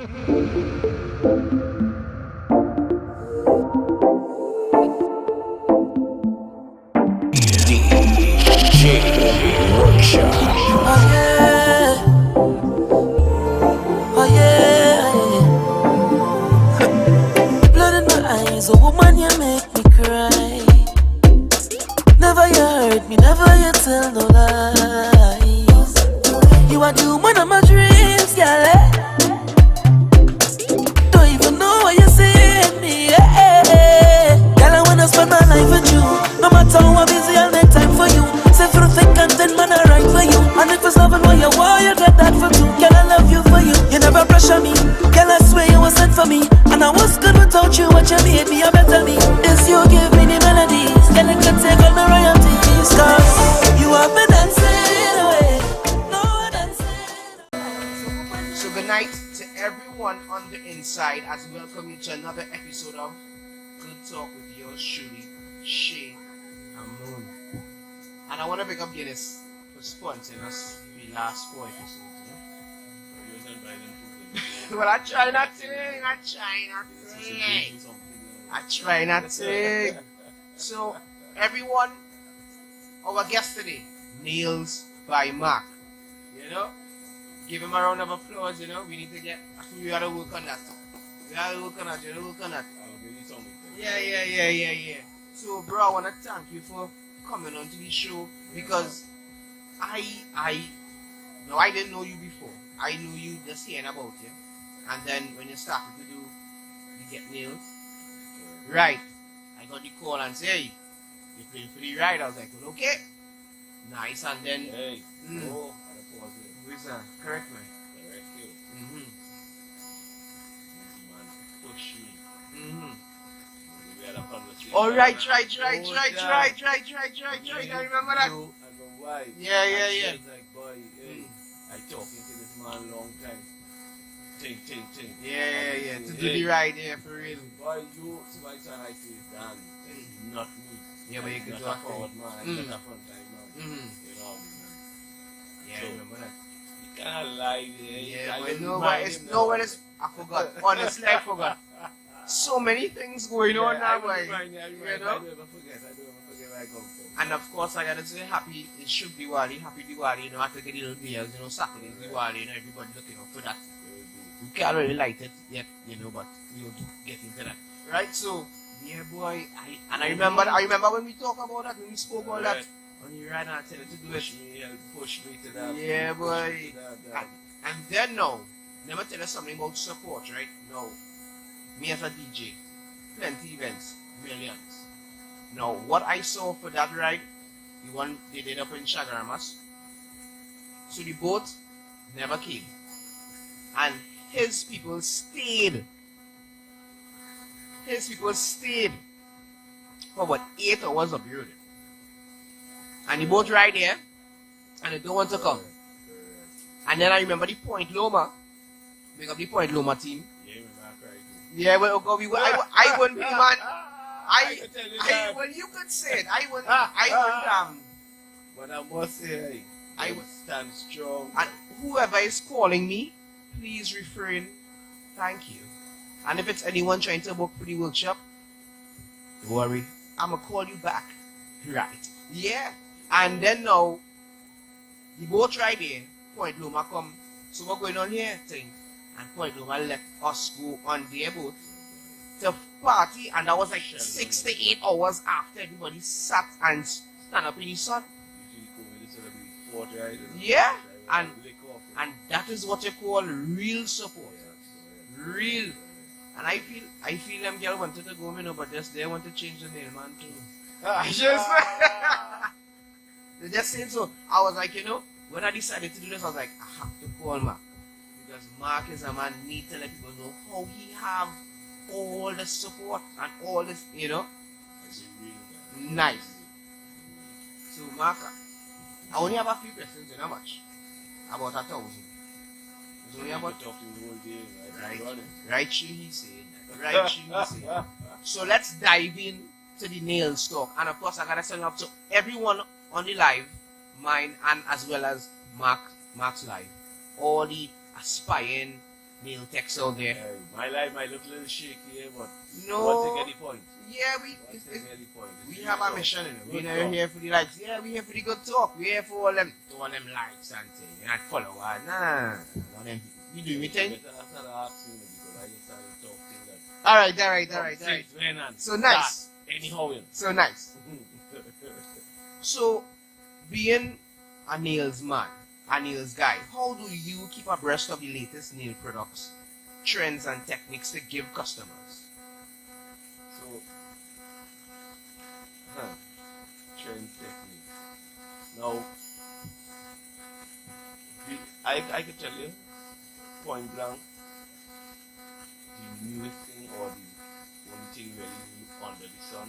Oh yeah, oh yeah. Blood in my eyes, a woman you make me cry. Never you hurt me, never you tell no lies. You are the woman of my dreams, girl. Don't even know what you're saying me. Girl, I wanna spend my life with you. No matter how busy, I'll make time for you. Say through thick and thin, man, I write for you. And if it's loving what you want, you get that for two. Girl, I love you for you. You never pressure me. Girl, I swear you were sent for me. And I was good without you. What you made me, a better me. Is you give me the melodies. Girl, I can take all my royalties. Cause you have been dancing away. No one dancing. So good night to everyone on the inside as we welcome you to another episode of Good Talk with yours truly, Chez.A.Amun. And I want to pick up Guinness for sponsoring us the last 4 episodes. Well, I try not to. So, everyone, our guest today, NAILSBYMARK. You know, give him a round of applause. You know, we need to get. We gotta work on that. You gotta work on that. Yeah. So, bro, I wanna thank you for coming on to the show because I didn't know you before. I knew you just hearing about you. And then when you started to do you get nails, right, I got the call and say, hey, you're playing for the ride. I was like, well, okay. Nice. And then who is that? Correct, man. Correct you. Man push me. We had a conversation. Oh, right. I remember that. Yeah. Like, boy, hey, I talking to this man long time. Think. Yeah. To do the ride, yeah, for real. Boy, you, so my son, I say, Dan, not me. Yeah, but you could do a forward man, I got a front time man. You know, yeah, so, I remember that. You can't lie there. Yeah, but nobody, I forgot. Honestly, I forgot. So many things going on now, boy. I don't ever forget where I come from. And of course, I gotta say, happy Diwali. You know, after getting little beers, you know, Saturday, Diwali, you know, everybody looking out for that. We can't really light it yet, you know, but we'll get into that. Right, so, yeah, boy, I remember when we talked about that, when we spoke about that, on your right, I tell you to do it. Push me to that. Yeah, boy. And then now, let me tell you something about support, right? Now, me as a DJ, plenty events, millions. Now, what I saw for that ride, the one they did up in Chéz.A.Amun, so the boat never came. And his people stayed. For about 8 hours of the road. And the boat ride there, and they don't want to come. And then I remember the Point Loma. Make up the Point Loma team. Yeah, well, I wouldn't be, man. Well, you could say it. I wouldn't, But I must say, I would stand strong. And whoever is calling me, please refrain. Thank you. And if it's anyone trying to book for the workshop, don't worry. I'm going to call you back. Right. Yeah. And then now, the boat ride there, Point Loma come. So we're going on here thing. And Point Loma let us go on their boat to party. And that was like 6 to 8 hours after everybody sat and stand up in the sun. Yeah. And that is what you call real support. Real. And I feel them girl wanted to go, you know, but they want to change the name, man, too. They just saying so. I was like, you know, when I decided to do this, I was like, I have to call Mark. Because Mark is a man need to let people know how he have all the support and all this, you know. Nice. So, Mark, I only have a few questions, you know how much? About 1,000. It's only about talking the whole day, right, he said. So let's dive in to the nails talk. And of course, I gotta send up to everyone on the live, mine and as well as Mark's live. All the aspiring nail techs out there. My life might look a little shaky here, but No. once they get the point. Yeah, Once they get the point. we have our mission, you know. We're Good not talk. here for the likes. Yeah, we're here for the good talk. We're here for all them likes and things. We're not followers. Nah. All them, we do we thing. Better after the asking me because I just started talking that. Alright. So nice. Anyhow, yeah. So nice. So, being a nails man, a nails guy, how do you keep abreast of the latest nail products, trends, and techniques to give customers? So, trend technique. Now, I can tell you, point blank, the newest thing or the only thing really new under the sun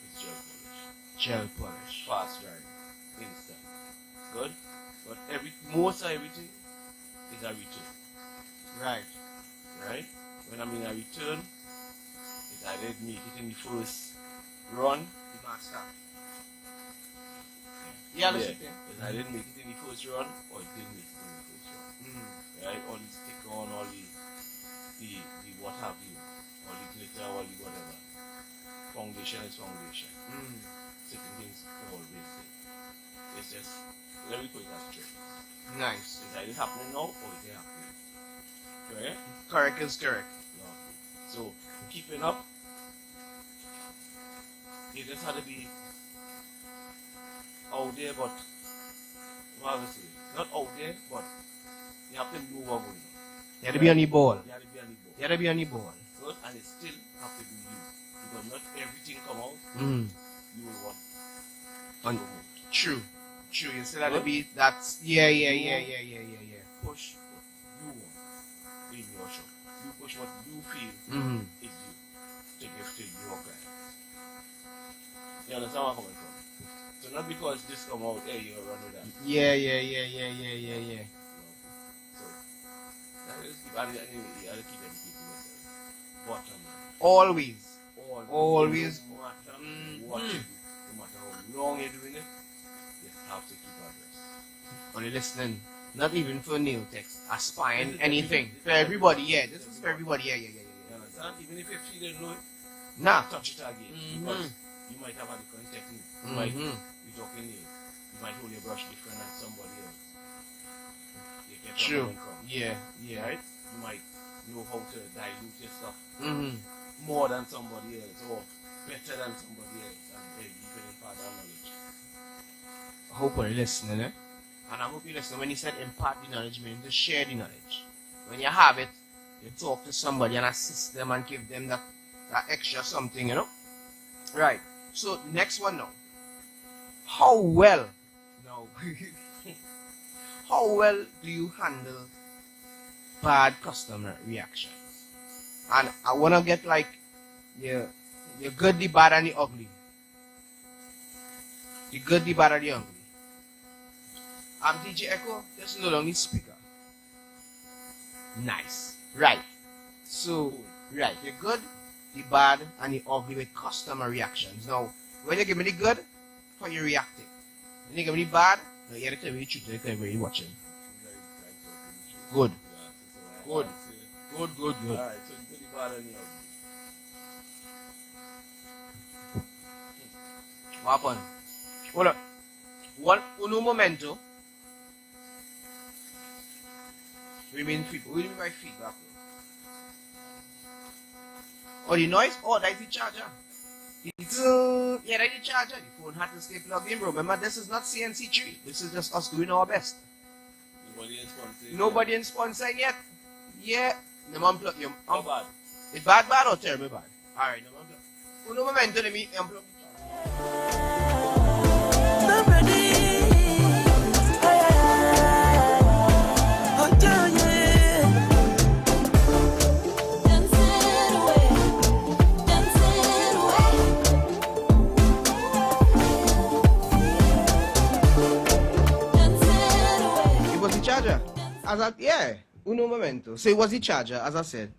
is gel polish. Gel polish. Fast dry, instant. Good? But most of everything is a return. Right. Right? When I mean a return, is I didn't make it in the first run. The master. Yeah, that's it. Because I didn't make it in the first run, or it didn't make it in the first run. Right? All the stick on, all the what have you, all the glitter, all the whatever. Foundation is foundation. Certain things always there. It's just, let me put it as straight. Nice. Is that it happening now, or is it happening? Correct? Correct is correct. Lovely. So, keeping up, it just had to be out there, but what I say, not out there, but you have to know what's going on. You have to be on the ball. You have to be on the ball. You have to be on the ball. Good, and it still have to be you. Because not everything come out, you will want. True. You still have to be, that's, yeah. Push what you want in your shop. You push what you feel is you to give to your clients. You understand where I'm coming from? So not because this come out, hey, you run with that. Yeah. So that is the value anyway, you have to keep everything to yourself. Bottom line. Always. No matter what you do, no matter how long you're doing it, you have to keep abreast. Only listening. Not even for nail techs. Aspiring anything. For everybody, yeah. This is for everybody, yeah. You understand? Even if you feel you know it, Nah. touch it again. Because you might have a different technique. You might be talking nails. You might hold your brush different than somebody else. You get True. where I'm coming from. Yeah. Right? You might know how to dilute your stuff more than somebody else or better than somebody else, and hey, you can impart that knowledge. I hope you're listening, eh? And I hope you listen. When you said impart the knowledge, mean to share the knowledge. When you have it, you talk to somebody and assist them and give them that extra something, you know? Right. So, next one now. How well do you handle bad customer reactions? And I want to get like your good, the bad, and the ugly. The good, the bad, and the ugly. I'm DJ Echo, just no longer speaker. Nice. Right. So, right, the good, the bad, and the ugly with customer reactions. Now, when you give me the good, how you reacting? When you give me the bad, now you have to tell me the truth, you have to tell me you're watching. Good. Good. Alright, so you put the bad on the ugly. What happened? Hold up. Uno momento. We mean people. We mean by feedback. Oh, the noise? Oh, that's the charger. Yeah, that's the charger. The phone had to stay plugged in, bro. Remember, this is not CNC3. This is just us doing our best. Nobody in sponsoring yet. Yeah. No, unplug you. How bad? It's bad or terrible bad? Alright, no, unplug. Uno momento, let me unplug the charger. I'm ready. Oh, yeah. Dancing away. It was the charger. Uno momento. So it was the charger, as I said.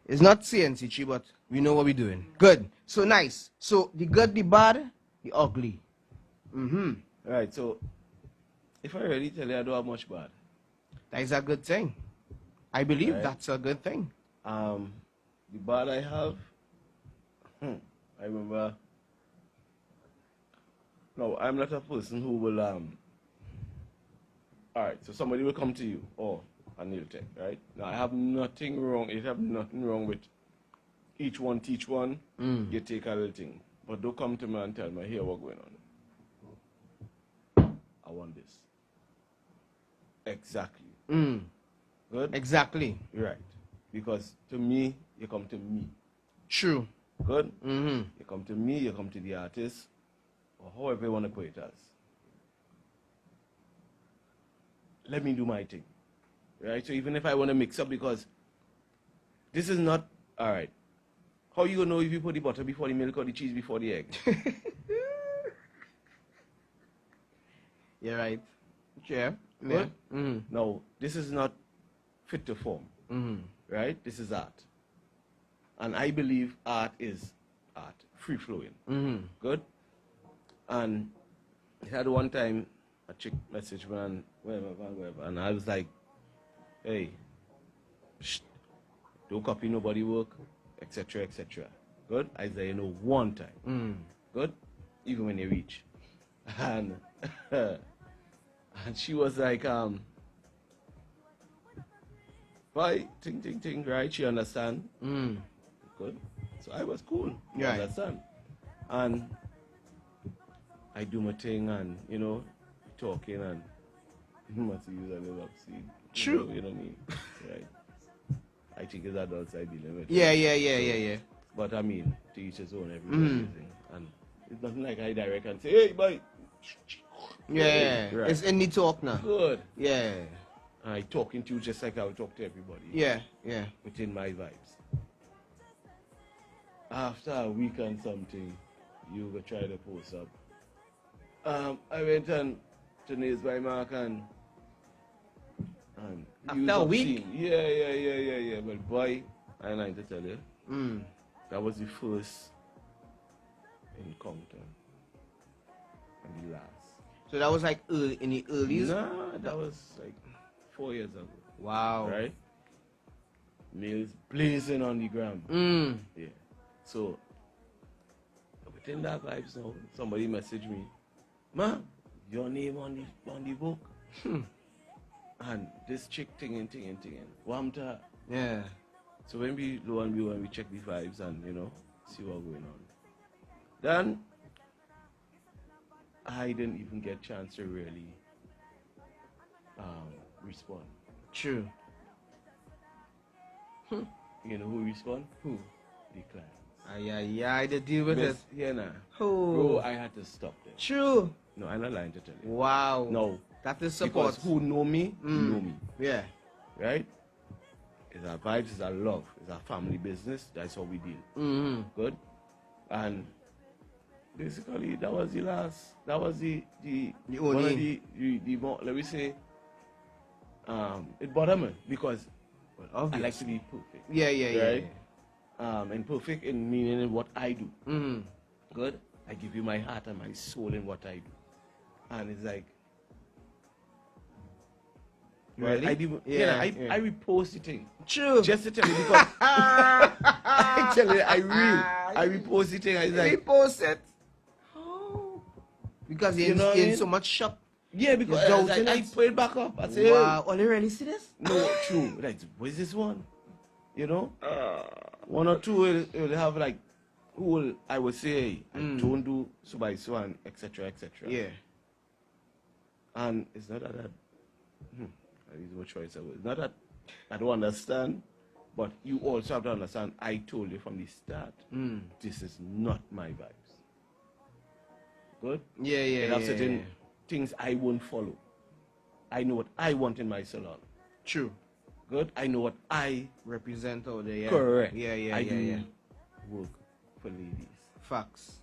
It's not CNC3, but we know what we're doing. Good. So nice. So the good, the bad, the ugly. Right, so if I already tell you I don't have much bad. That is a good thing. I believe Right. that's a good thing. The bad I have, I remember. No, I'm not a person who will all right, so somebody will come to you, or a nail tech, right? Now I have nothing wrong. It have nothing wrong with each one teach one. You take a little thing, but don't come to me and tell me here what going on. I want this. Exactly. Good. Exactly. Right. Because to me, you come to me. True. Good. You come to me. You come to the artist, or however you want to put it as. Let me do my thing, right? So even if I want to mix up, because this is not, all right, how you gonna know if you put the butter before the milk or the cheese before the egg? You're right. Yeah. Good? Yeah. No, this is not fit to form, right? This is art. And I believe art is art, free-flowing. Good? And I had one time a chick message me and whatever, and I was like, hey, don't copy nobody work, etc., etc. Good? I say, one time. Good? Even when you reach. And and she was like, bye, ting, right? She understand. Good. So I was cool. You Right. understand? And I do my thing and, talking and must use a little obscene. True. You know what I mean? Right. I think as adults I deal with. Yeah. But I mean, to each his own, everybody. And it's nothing like I direct and say, hey, bye. Yeah. Right. It's in the talk now. Good. Yeah. I talking to you just like I would talk to everybody. Yeah. Within my vibes. After a week and something, you will try to post up. I went on to NAILSBYMARK and After used a up week? scene. Yeah. But boy, I like to tell you, that was the first encounter and the last. So that was like in the early. Nah, that was like 4 years ago. Wow. Right? Nails blazing on the gram. Yeah. So within that vibes now, somebody messaged me, man, your name on the book. And this chick tinging. Wamta. Yeah. So when we check the vibes and see what's going on. Then I didn't even get a chance to really respond. True. You know who respond? Who? The clients. I did deal with it. Yeah, nah. Who? Bro, I had to stop them. True. No, I'm not lying to tell you. Wow. No. That is support. Because who know me, know me. Yeah. Right? It's our vibes, it's our love, it's our family business. That's how we deal. Good? And basically, that was the last. That was the one of the more, let me say, it bothered me because I like to be perfect. Yeah. Right? And perfect in meaning in what I do. Good? I give you my heart and my soul in what I do. And it's like, Really? I repost the thing. True. Just to tell you because I tell you, I repost the thing. I was like, repost it. Oh. Because you're know what I in mean? so much shop. yeah, because You're I, was doubting like, I it? put it back up. I said, Wow. Oh, they really see this? no, true. Like, where's this one? One or two will have like, who will, I would say, I don't do so by so and etc. Yeah. And it's not that I use no choice of words. It's not that I don't understand, but you also have to understand. I told you from the start, this is not my vibes. Good? Yeah. There are certain things I won't follow. I know what I want in my salon. True. Good? I know what I Represent out there. Yeah. correct. Yeah. I do work for ladies. Facts.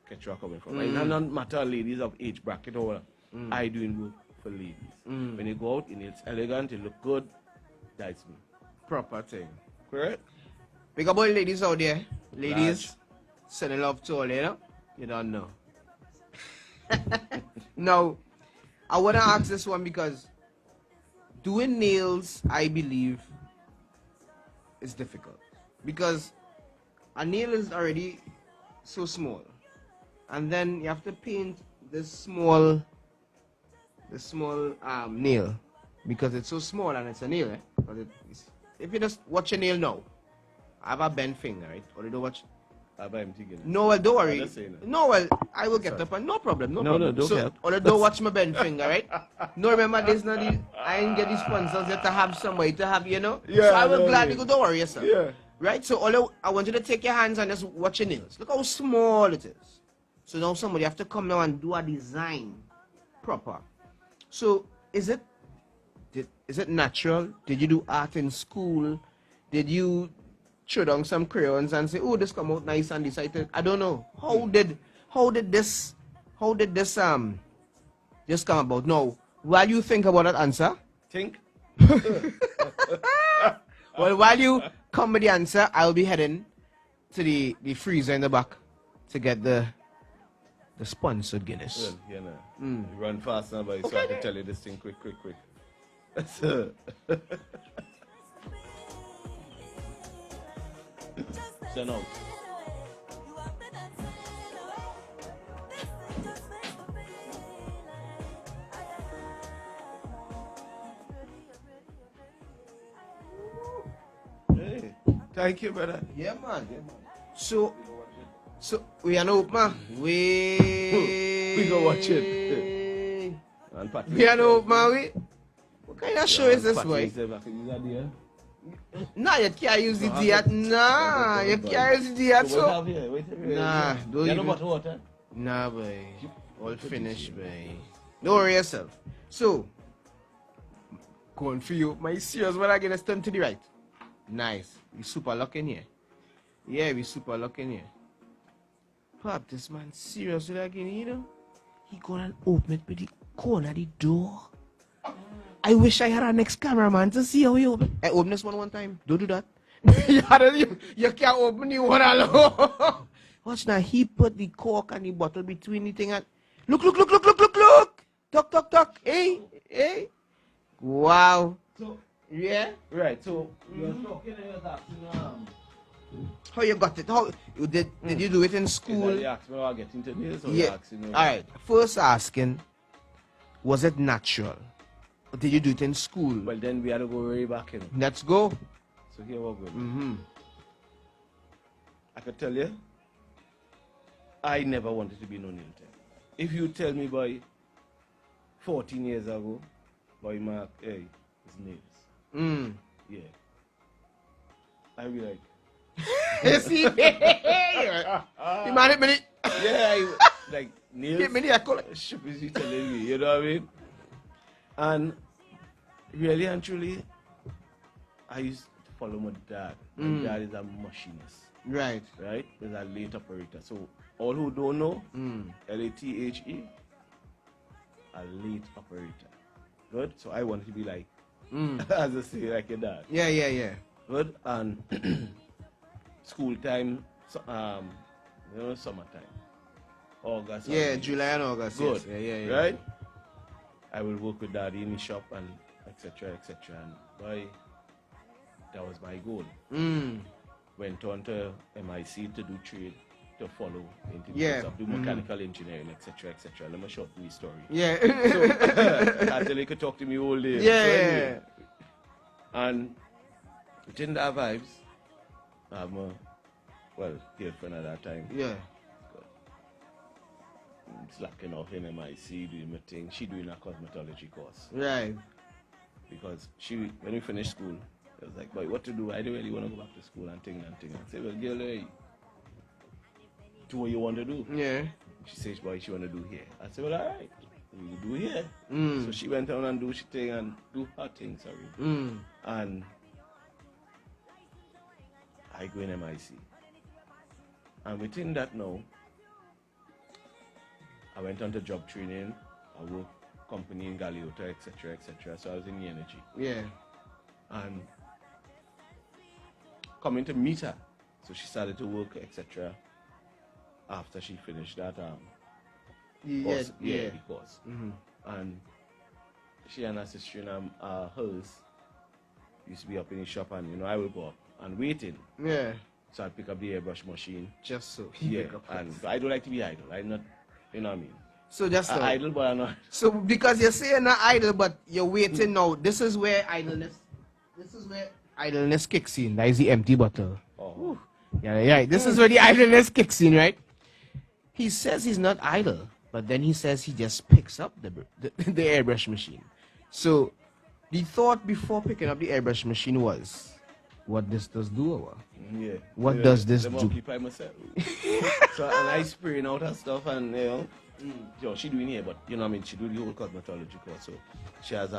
Catch where I'm coming from. It doesn't matter ladies of age bracket or whatever. I doing work for ladies. When you go out, it's elegant, it look good. That's me. Proper thing. Correct? Big up all ladies out there. Ladies, Large. sending love to all, you don't know. Now, I want to ask this one because doing nails, I believe, is difficult because a nail is already so small, and then you have to paint this small nail because it's so small and it's a nail. If you just watch a nail now, I have a bent finger, right? Or you don't watch. No, well, don't worry. No, well, I will get up and no problem. No, problem. don't so, help. or don't watch my bend finger, right? No, remember, there's not I ain't get these sponsors yet to have somebody to have, you know? Yeah, so I will no, gladly yeah. go, don't worry yourself. Yeah. Right? So I want you to take your hands and just watch your nails. Look how small it is. So now somebody have to come now and do a design proper. So is it natural? Did you do art in school? Did you throw down some crayons and say, oh, this come out nice and decided? I don't know. How did this just come about? Now, while you think about that answer, Think? well, while you come with the answer, I'll be heading to the freezer in the back to get the sponsored Guinness. Well, you know, you run fast now, but so I can tell you this thing quick. So now, hey, thank you, brother. Yeah, man. So we are no man. We go watch it. And Patrick, We are no man. What kind of show is this, boy? Nah, you can't use the diet. Nah, you can't use the diet. So nah, don't even. Water. Nah, boy. All finished, boy. Don't worry yourself. So, going for you. My serious, when I get a turn to the right. Nice. We super lucky in here. Yeah, we super lucky in here. Pop, this man serious again, you know? He gonna open it with the corner of the door. I wish I had our next cameraman to see how he open. I open this one time. Don't do that. you can't open the one alone. Watch now. He put the cork and the bottle between the thing and look. Tuck. Hey. Wow. So, Yeah. right, so you're talking about How you got it? How you did you do it in school? You asked me how I get into this, or Yeah. you asked me? Alright. First asking, was it natural? Or did you do it in school? Well, then we had to go way back in. Let's go. So here we go. Mm-hmm. I could tell you, I never wanted to be no nail tech. If you tell me by 14 years ago, boy, Mark, hey, it's nails. Yeah. I'd be like, You see? You man hit me. yeah, like nails. Hit me. I call it. Shit is you telling me, you know what I mean? And really and truly, I used to follow my dad. My dad is a machinist. Right. Right? He's a late operator. So all who don't know, L-A-T-H-E, a late operator. Good? So I wanted to be like, as I say, like your dad. Yeah. Good? And school time, summertime. August. Yeah, July and August. Good. Yes. Yeah. Right? I will work with daddy in the shop and etc. And boy, that was my goal. Went on to MIC to do trade, to follow into the do mechanical engineering, etc. Let me short the story. Yeah. So, until you could talk to me all day. Yeah. So anyway, and within that vibes, I'm girlfriend at that time. Yeah. Slacking off in MIC, doing my thing. She doing a cosmetology course. Right. Because when we finished school, I was like, boy, what to do? I don't really want to go back to school and thing. I said, well, girl, hey, do what you want to do. Yeah. She says, boy, she want to do here. I said, well, all right, we do here. So she went on and do her thing and do her thing, And I go in MIC. And within that now, I went on to job training. I worked company in Galeota, etc. So I was in the energy. Yeah. And coming to meet her. So she started to work, etc. after she finished that course. The course. And she and her sister and hers used to be up in the shop, and you know I would go up and waiting. Yeah. So I'd pick up the airbrush machine. Just so. Yeah, and I don't like to be idle. I'm not, you know what I mean. So just so. Idle, but I'm not. So because you're saying not idle, but you're waiting now. This is where idleness kicks in. That is the empty bottle. Oh. Yeah. This is where the idleness kicks in, right? He says he's not idle, but then he says he just picks up the airbrush machine. So the thought before picking up the airbrush machine was, what this does do, or Yeah. what does this do? Occupy myself. So and I spraying out her stuff, and you know, she doing here, but you know what I mean. She do the whole cosmetology course, so she has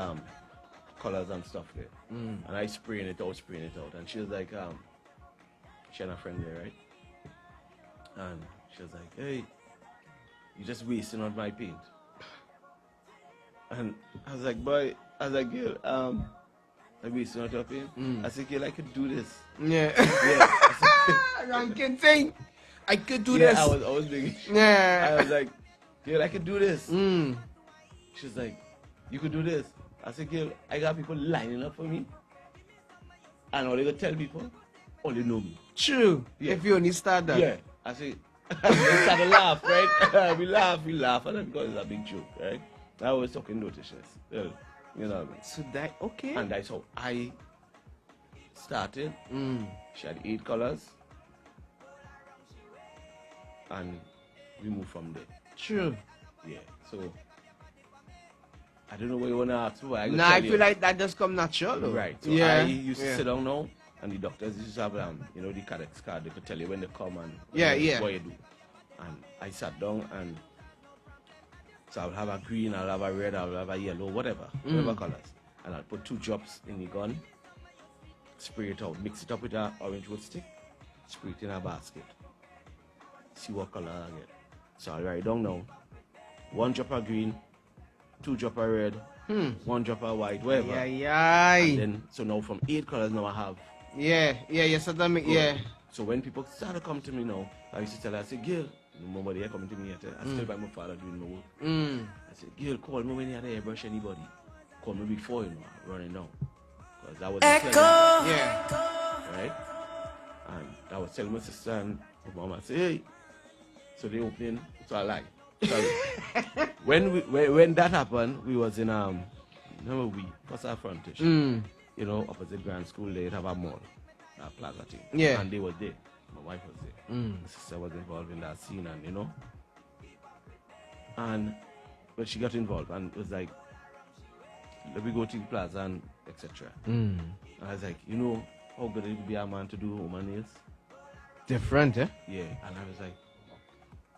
colors and stuff there. And I spraying it out, and she was like, she and a friend there, right? And she was like, hey, you just wasting on my paint. And I was like, boy, girl, I'm wasting on your paint. I said, girl, I could do this. Yeah. Ranking thing. I could do this. I was thinking. Yeah. I was like, girl, I could do this. She's like, you could do this. I said, girl, I got people lining up for me. And all they gonna tell people, all they know me. True. Yeah. If you only start that. Yeah. I say, we start to laugh, right? we laugh, and then because it's a big joke, right? I was talking notices. You know what I mean? So that, okay. And that's how I started. She had 8 colors. And we moved from there. True. Yeah. So I don't know what you wanna ask for. I feel like that just come natural though. Right. So yeah. I used to sit down now, and the doctors used to have you know, the cadex card. They could tell you when they come and what you do. And I sat down, and so I would have a green, I'll have a red, I'll have a yellow, whatever colors. And I'll put 2 drops in the gun, spray it out, mix it up with an orange wood stick, spray it in a basket. See what color I get. So I'll write down now. 1 drop of green, 2 drop of red, 1 drop of white, whatever. And then, so now from 8 colors now I have. So that make, yeah. So when people start to come to me now, I used to tell her, I said, girl, nobody here coming to me yet. I still by my father doing my work. I said, girl, call me when you had to airbrush anybody. Call me before, you know, running now. Because that was the pleasure. Yeah. Right? And I was telling my sister and my mom, I said, hey. So they opening, so I lied. Sorry. when that happened, we was in what's our frontage? You know, opposite Grand School, they have a mall, a plaza thing. Yeah. And they was there. My wife was there. My sister was involved in that scene, and you know. And but she got involved, and it was like, let me go to the plaza and etc. And I was like, you know how good it would be a man to do woman nails? Different, eh? Yeah. And I was like,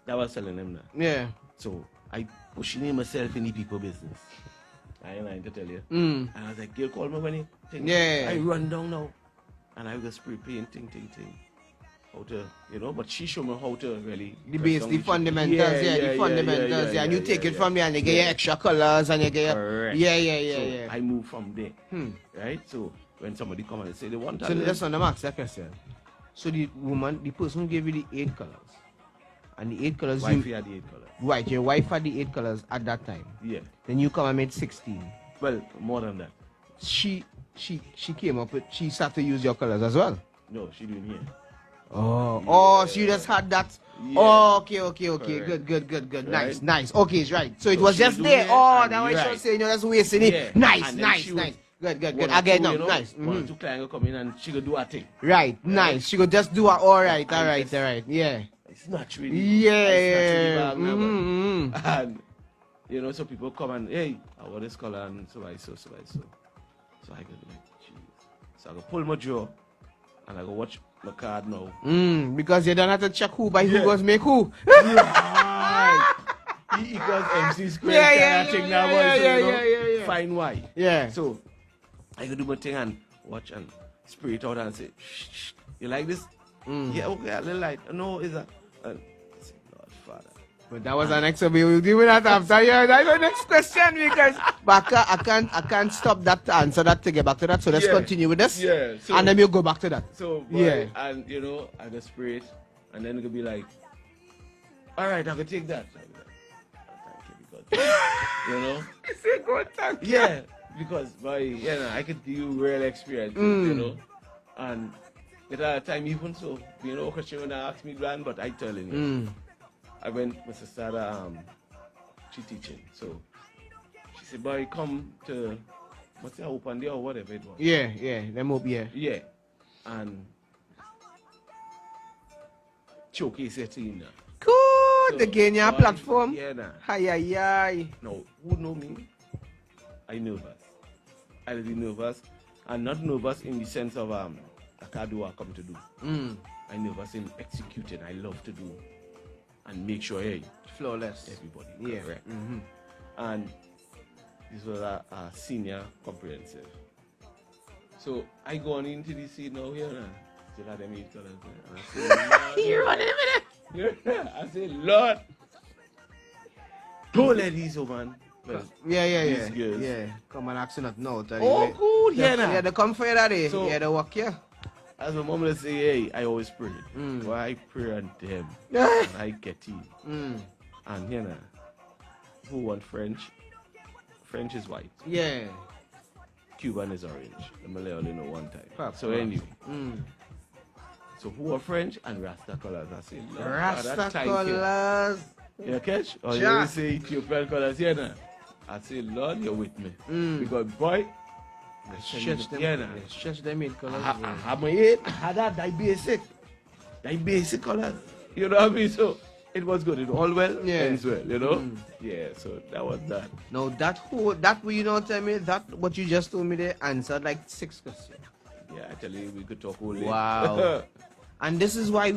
that was telling him that. Yeah. So I pushing myself in the people business. I ain't lying to tell you. And I was like, girl, call me when you think. Yeah. I run down now. And I just spray paint, ting. How to, you know, but she showed me how to really. The base, the fundamentals, the fundamentals, and you take it from there and you get your extra colors and you get your. Correct. Yeah. I move from there. Right? So when somebody come and say they want to. So that's on the max, that question. So the person who gave you the 8 colors. And the 8 colors. Wife had the 8 colors. Right, your wife had the 8 colors at that time. Yeah. Then you come and made 16. Well, more than that. She came up with, she started to use your colors as well. No, she doing here. So you just had that. Yeah. Oh, okay. Correct. Good. Right. Nice. Okay, it's right. So it So was she just was there. doing it, Oh, and that was you're just right. saying, you know, that's wasting it. Yeah. Nice. And then she was Good. One I or get two, now. you know, Nice. 1 or 2 clients come in and she could do her thing. Right, nice. She could just do it. All right. Yeah. It's not really. Yeah. It's not really bad, never. And you know, so people come and hey, I want this color and so I so. So I go like, jeez. So I go pull my drawer and I go watch my card now. Because you don't have to check who by who goes make who. Right. He equals MC squared. Yeah. Find why. Yeah. So I go do my thing and watch and spray it out and say, shh, you like this? Yeah, okay, a little light. No, is that? I say, Lord Father. But that was an extra. We will deal with that after. Yeah, that's the next question because but I can't stop that answer that to get back to that. So let's continue with this. Yeah. So, and then we'll go back to that. So and you know, I just spray it and then it'll be like, all right, I can take that. I'll be like, thank you, because You know? It's a good time. Yeah, because boy, you know, I could give you real experiences, you know. And at that time, even so, you know, question when I asked me grand, but I telling you, I went with sister she teaching, so she said, boy, come to what's that open day or whatever it was. Yeah, them up, yeah. Yeah, and showcase it in there. Good, So, the Kenya boy, platform. Yeah, nah. Hi. Now, who know me? I nervous. I really nervous, and not nervous in the sense of I can't do what I come to do. I nervous in executing. I love to do and make sure Flawless. everybody Yeah. correct. And this was a senior comprehensive. So I go on into the scene now here and still have them 8 colors there. And I say, You're running a minute. I say, Lord, don't let these man. Well, Yeah. these girls. Yeah. Come and ask you not now. Oh, cool, yeah, nah. Yeah, they come for you that day. So- Yeah, they walk here. As my mom would say, hey, I always pray. Well, I pray on them. Yeah. And I get in. And you know, who want French? French is white. Yeah. Cuban is orange. The Malay only know one type. Perhaps, So anyway. So who are French and Rasta colors? I say, Lord, that Rasta type here. colors. You catch? Or Ja. you say Ethiopian colors here now. I say, Lord, you're with me. Because boy, Stretch them. yeah, nah. Stretch them in colors. I have my head, I had that basic colors. You know what I mean? So it was good. It all well, ends well, you know? Yeah, so that was that. No, that way you don't tell me, that what you just told me there answered like 6 questions. Yeah, I tell you, we could talk all day. Wow. And this is why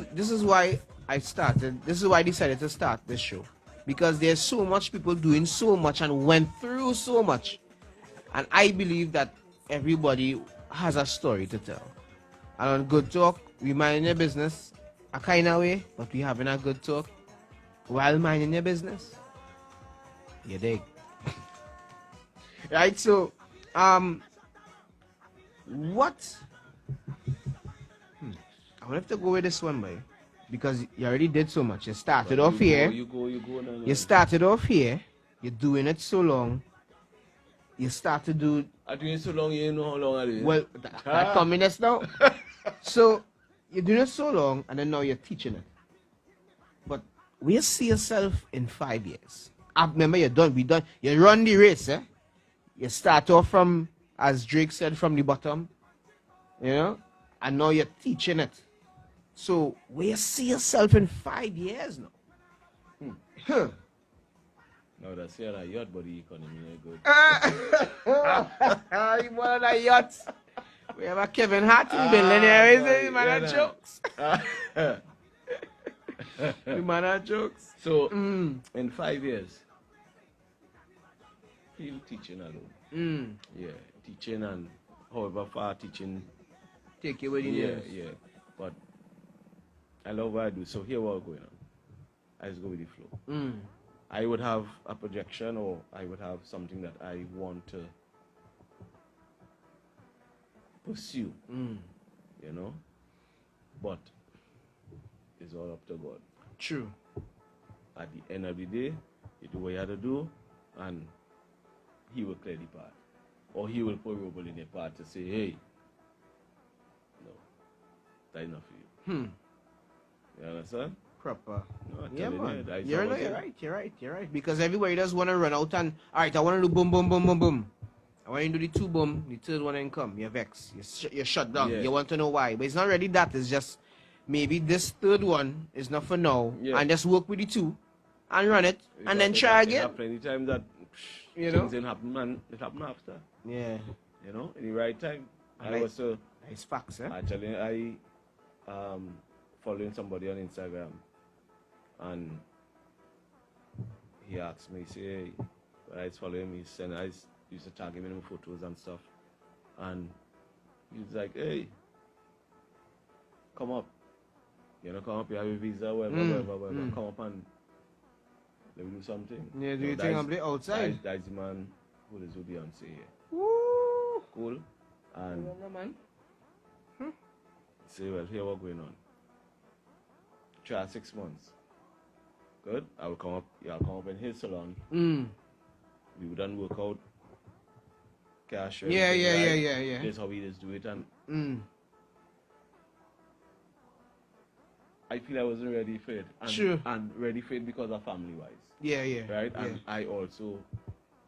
I started, this is why I decided to start this show. Because there's so much people doing so much and went through so much. And I believe that everybody has a story to tell. And on Good Talk, we mind your business a kind of way, but we having a good talk while minding your business. You dig? Right, so, what? I will have to go with this one, boy. Because you already did so much. You started off here. You go. No. You started off here. You're doing it so long. You start to do. I'm doing it so long, you know how long I do. Well, that communist now. So, you're doing it so long, and then now you're teaching it. But where you see yourself in 5 years? I remember you're done. We done. You run the race, eh? You start off from, as Drake said, from the bottom. You know? And now you're teaching it. So, where you see yourself in 5 years now? No, that's here a yacht, but the economy ain't good. You want a yacht? We have a Kevin Hart billionaire, is it? Man of jokes. The man of jokes. So, in 5 years, feel teaching alone. Yeah, teaching and however far teaching. Take it with you. Yeah. But I love what I do. So here what's going on. I just go with the flow. I would have a projection or I would have something that I want to pursue. You know? But it's all up to God. True. At the end of the day, you do what you have to do and he will clear the path. Or he will put rubble in the path to say, hey, no, that's enough for you. You understand? Proper. No, I'm Yeah, telling man. you, that's You're how it right. is. You're right. Because everybody does want to run out and, all right, I want to do boom, boom, boom, boom, boom. I want you to do the 2 boom, the third one ain't come. You're vexed. You're shut down. Yeah. You want to know why. But it's not really that. It's just maybe this third one is not for now. Yeah. And just work with the 2 and run it and then try There again. are plenty times that You know? things didn't happen, man. It happened after. Yeah. You know, in the right time. And I was so Nice facts, eh? actually following somebody on Instagram and he asked me, say, hey, when I was following me, I used to tag him in photos and stuff. And he was like, hey, come up. You know, come up, you have a visa, whatever. Come up and let me do something. Yeah, do you think I'm the outside? That's the man who is with Beyonce here. Woo! Cool. And Man. say, well, here what's going on. Try 6 months. Good. I'll come up in his salon. We would then work out cash. Yeah. That's how we just do it. And I feel I wasn't ready for it. And, True. And ready for it because of family-wise. Yeah. Right? Yeah. And I also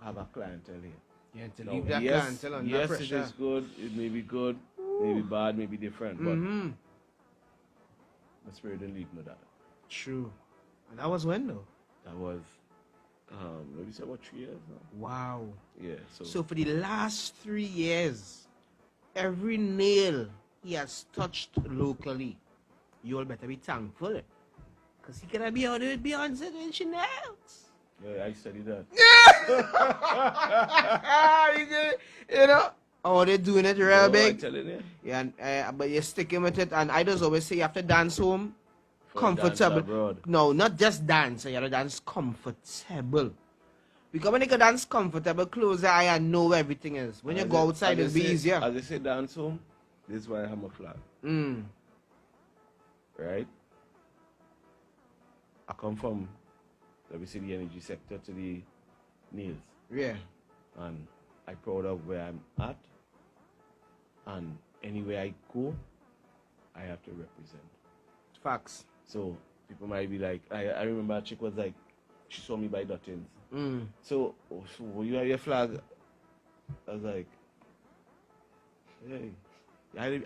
have a clientele here. Yeah, to Now, leave that yes, clientele under yes, pressure. it is good. It may be good, maybe bad, maybe different. But my spirit didn't leave me that. True. And that was when though? That was, maybe say about 3 years now. Wow. Yeah. So for the last 3 years, every nail he has touched locally, you all better be thankful. Because he gonna be out there with Beyonce doing she nails. Yeah, I studied that. You know? Oh, they're doing it real big. I'm telling you. Yeah, and, but you're sticking with it. And I just always say you have to dance home comfortable. No, not just dance. You have to dance comfortable. Because when you can dance comfortable, close your eye and know where everything is. When you go outside, it'll be easier. As they say dance home, this is why I have a flag. Right? I come from, let me say, the energy sector to the nails. Yeah. And I'm proud of where I'm at. And anywhere I go, I have to represent. Facts. So people might be like, I remember a chick was like, she saw me by Duttins. So you have your flag? I was like, hey,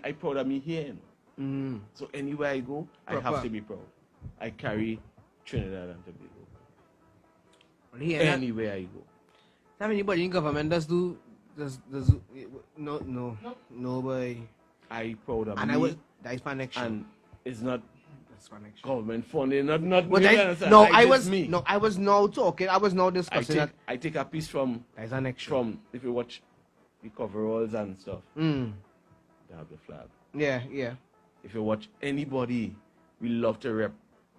I proud of me here. So anywhere I go, I have to be proud. I carry Trinidad and Tobago. Anywhere I go. Have anybody in government does no boy. I proud of and me. And that is connection. And it's not that's connection. Government funding, not but me. I was now talking. I was now discussing I take a piece from that is an extra. From if you watch the coveralls and stuff. They have the flag. Yeah. If you watch anybody, we love to rep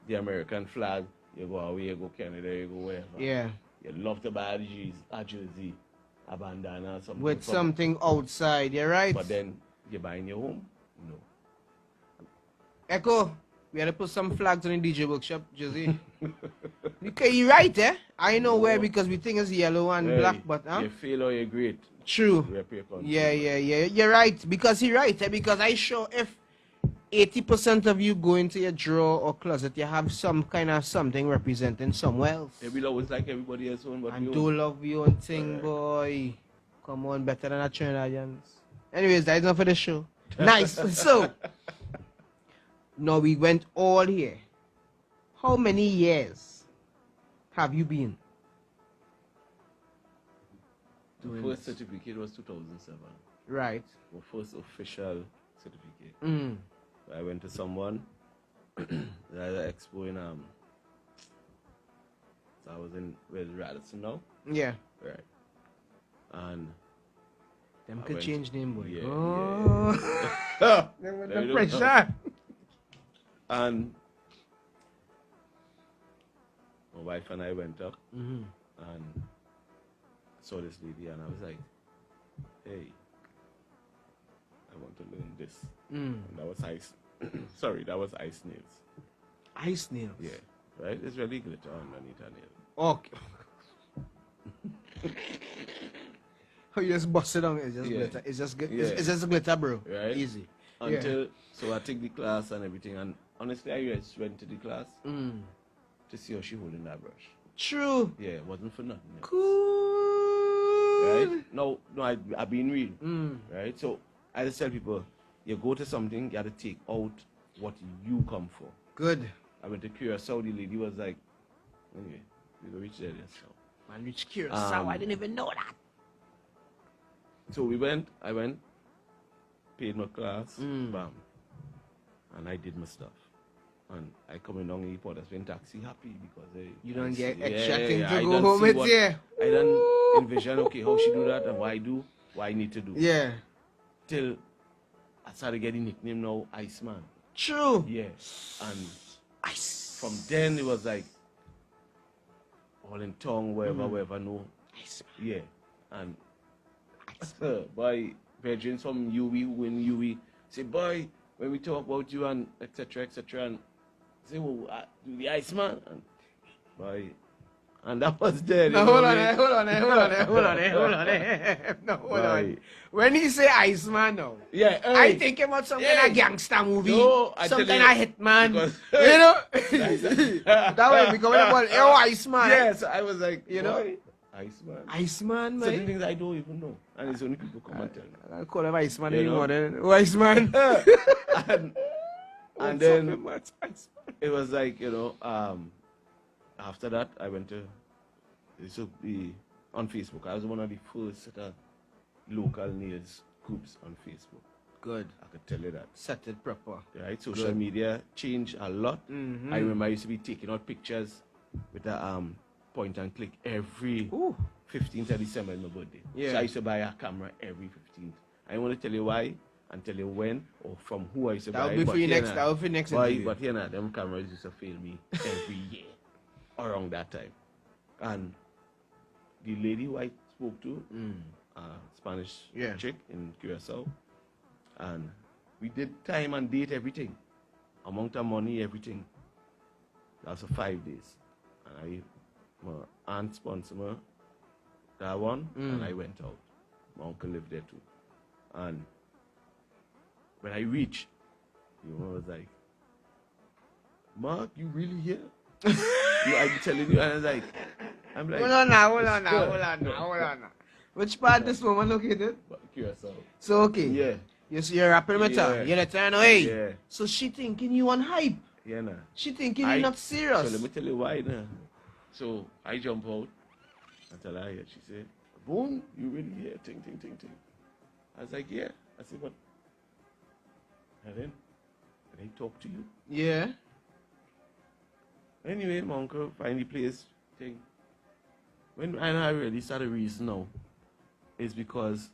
the American flag. You go away, you go Canada, you go wherever. Yeah. You love to buy a jersey, a bandana, something. With something outside, you're right. But then you buy in your home? No. Echo, we had to put some flags on the DJ workshop, jersey. Because you're right, eh? I know where because we think it's yellow and black, but you fail or you're great. True. Rep your country. Yeah. You're right. Because you're right, eh? Because I sure if 80% of you go into your drawer or closet, you have some kind of something representing somewhere else. They will always like everybody else own, but and do love your own thing, boy. Come on, better than a Trinidadians. Anyways, that is not for the show. Nice. So, now we went all here. How many years have you been? The first certificate was 2007. Right. My first official certificate. I went to someone, there was an expo in, so I was in, where's Radisson now? Yeah. Right. And them could change name, boy. Yeah, oh. The pressure. And my wife and I went up and saw this lady and I was like, hey, I want to learn this. And that was ice. Sorry, that was ice nails. Ice nails? Yeah. Right? It's really glitter underneath her nail. Okay. How you just bust it on? It's just glitter. It's just good. Yeah. It's just glitter, bro. Right? Easy. So I take the class and everything, and honestly, I just went to the class to see how she holding that brush. True. Yeah, it wasn't for nothing else. Cool. Right? No, I've been real. Right? So I just tell people, you go to something, you have to take out what you come for. Good. I went to Curacao, the lady was like, anyway, we go reach there. So. Man, reach Curacao, I didn't even know that. So I went, paid my class, bam, and I did my stuff. And I coming down the airport, I spent taxi happy because you don't get extra thing to go home with, yeah. I don't envision, okay, how she do that and what I need to do. Yeah. Till I started getting nickname now, Iceman. True. Yeah. And Ice. From then it was like all in tongue, wherever, no. Iceman. Yeah. And boy, virgins from UWI who in UWI say, boy, when we talk about you and etc. and say, well, do the Iceman. And Boy. And that was dead. No, you know hold what on, I mean? hold on. No, hold on. Right. When he say Iceman now, Yeah, I hey. think about some Hey. kind of gangster movie, No, I some tell kind you, of hitman. because- You know? That That way we coming about, yo, Iceman. Yes, I was like, You know? boy, Iceman. Iceman, Certain man. things I don't even know. And it's only people come and tell me. I call him Iceman You anymore know? then. Oh, Iceman. and then it was like, after that, I went to, it should be on Facebook. I was one of the first set of local nails groups on Facebook. Good. I could tell you that. Set it proper. Right? Social Good. media changed a lot. Mm-hmm. I remember I used to be taking out pictures with a point and click every Ooh. 15th of December is my birthday. Yeah. So I used to buy a camera every 15th. I don't want to tell you why and tell you when or from who I used to buy. That will be but for you here next. now- That will be next Boy, interview. but here now, them cameras used to fail me every year around that time. And the lady who I spoke to, Spanish Yeah. chick in Curacao, and we did time and date, everything. Amount of money, everything. That was for 5 days. And my aunt sponsored me that one, and I went out. My uncle lived there too. And when I reached, the woman was like, Mark, you really here? I'm telling you, and I was like, Hold on now. Which part this woman located? Curacao. So, okay. Yeah, You're rapping with her. Yeah. You let her know, hey. yeah, So she thinking you on hype. yeah, nah. She thinking I- you're not So serious. let me tell you why now. So I jump out and tell her, she said, Boom, you really here? Ting. I was like, yeah. I said, what? And then, can I talk to you? Yeah. Anyway, my uncle find the place thing. When I really started reason now, is because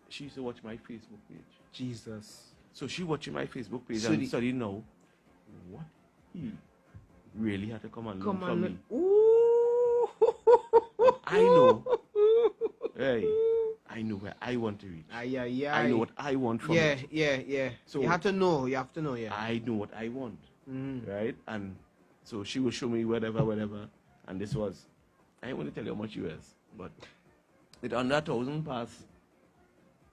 she used to watch my Facebook page. Jesus. So she watching my Facebook page So and the- study now what he really had to come and learn Come from on. me. Ooh. I know. Hey, I know where I want to reach. Ay. I know what I want from Yeah, it. yeah. So- you have to know. Yeah. I know what I want. Mm. Right? And so she will show me whatever. And this was, I ain't want to tell you how much US, but it under 1,000 past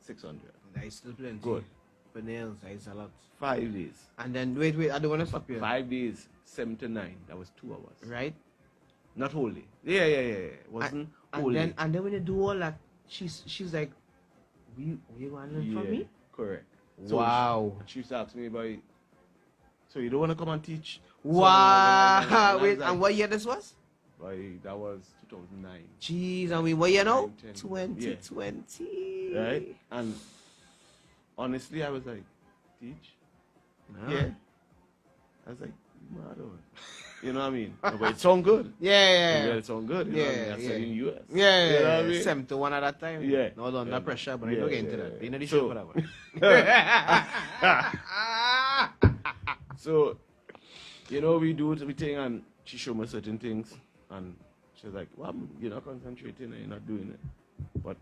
600. That is still plenty. Good. For nails, that is a lot. 5 days. And then, wait, I don't want to stop you. 5 days, 7 to 9. That was 2 hours. Right? Not wholly. Yeah. It wasn't wholly. And then when you do all that, she's like, you want to learn from me? Correct. Wow. She used to ask me about, so you don't want to come and teach? Wow. Wait, Like, and what year this was? that was 2009. Jeez, and what year now? 10. 2020. Right? And honestly, I was like, teach? Nah. Yeah. I was like, you mad or what? You know what I mean? No, but it sound good. Yeah. It sound good. You know what I mean? I said in US. Yeah. You know what I mean? 7 to 1 at that time. Yeah. Not under pressure, but I Yeah, don't get into yeah, that. yeah. You know the So- show for that one. So, we do everything, and she showed me certain things, and she was like, well, you're not concentrating and you're not doing it. But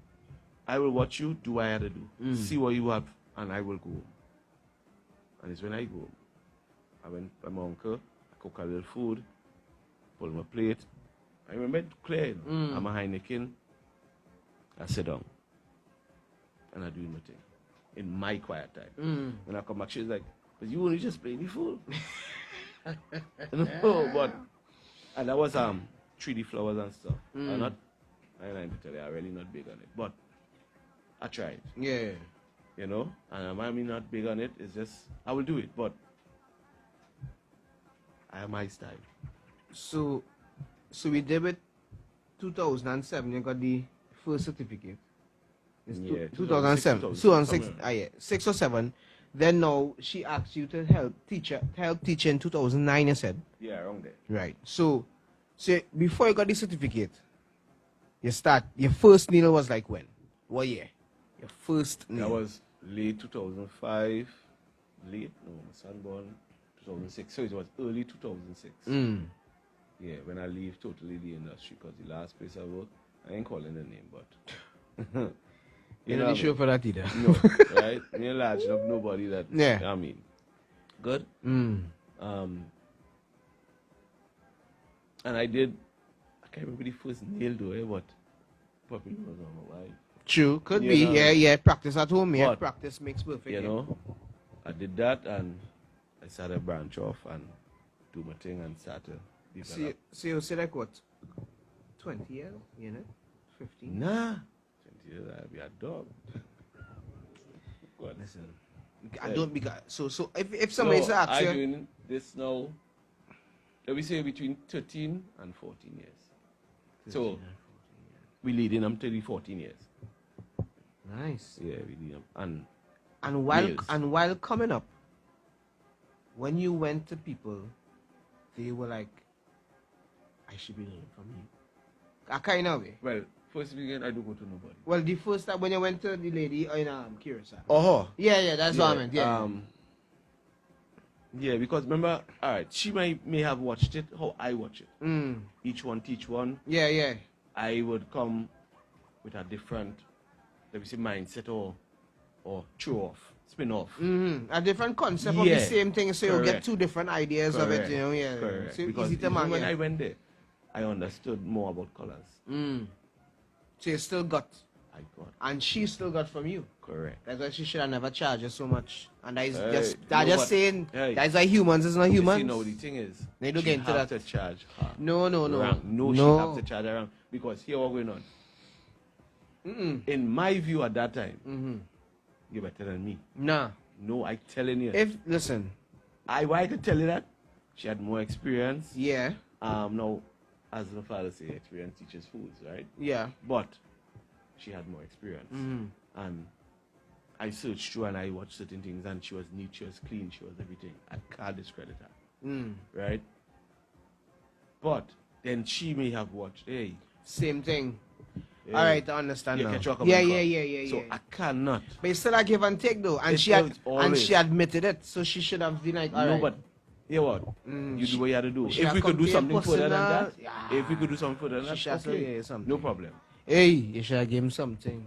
I will watch you do what I had to do. See what you have, and I will go home. And it's when I go home. I went by my uncle, I cook a little food, pull my plate. I remember it clear. I'm a Heineken. I sit down, and I do my thing in my quiet time. When I come back, she's like, but you only just playing the fool. No, but and that was 3D flowers and stuff. I'm not, I tell you, I'm really not big on it, but I tried. Yeah. And I'm not big on it. It's just I will do it, but I have my style. So we did it 2007. You got the first certificate. It's Yeah, 2007. 2006, 2006. 6 or 7. Then now she asked you to help teach in 2009. You said. Yeah, around there. Right. So before you got the certificate, your first needle was like when? What year? Your first needle. That was late 2005. Late? No, my son born 2006. So it was early 2006. Yeah, when I leave totally the industry, because the last place I worked, I ain't calling the name, but You know the show for that either. no, right? You're large enough, nobody that. Yeah. I mean, good. And I can't remember the first nail though, but probably was on my wife. True, could You be. know. Yeah. Practice at home. Yeah, But, practice makes perfect. You know, I did that and I started to branch off and do my thing and start to develop. So you say like what? 20 years? You know? 15? Nah. 20 years, I'll be a dog. God. Listen. I don't because so if somebody No, asks I'm you, doing this now, let me say between 13 and 14 years. So, we leading them to the 14 years. nice. Yeah, we lead them. And while coming up, when you went to people, they were like, I should be learning from you. A kind of way. Well, first weekend, I don't go to nobody. Well, the first time when you went to the lady in Chéz.A.Amun. Oh. Yeah, that's what I meant. Yeah. Yeah, because remember, alright, she may have watched it how I watch it. Mm. Each one teach one. Yeah. I would come with a different, let me say, mindset or throw off, spin off. A different concept of the same thing, so you get Correct. two different ideas of it, you know. Yeah. Correct. So Because easy to even man, when yeah. I went there, I understood more about colors. So you still got, I got and she still got from you. correct. That's why she should have never charged you so much. And that is Hey, just you know just what? saying Hey. that's why humans is not You humans. see, no, the thing is, They don't she get into have that. to charge her. No. Rank. No, she have to charge her rank. Because here what going on. In my view at that time, you're better than me. Nah. No, I telling you. Listen. Why I could tell you that? She had more experience. Yeah. Now, as my father say, experience teaches fools, right? Yeah. But she had more experience. And I searched through and I watched certain things and she was neat, she was clean, she was everything. I can't discredit her. Right? But then she may have watched, hey. Same thing. hey All right, I understand you now. catch what I'm Yeah. coming from. So I cannot. But it's still a give and take though, and she admitted it, so she should have been like, all No, right. but hear what? You do what you had to do. she If have we could do compare something further than that, personal- if we could do something further than that, She should have okay. said something. No problem. Hey, you should have given him something.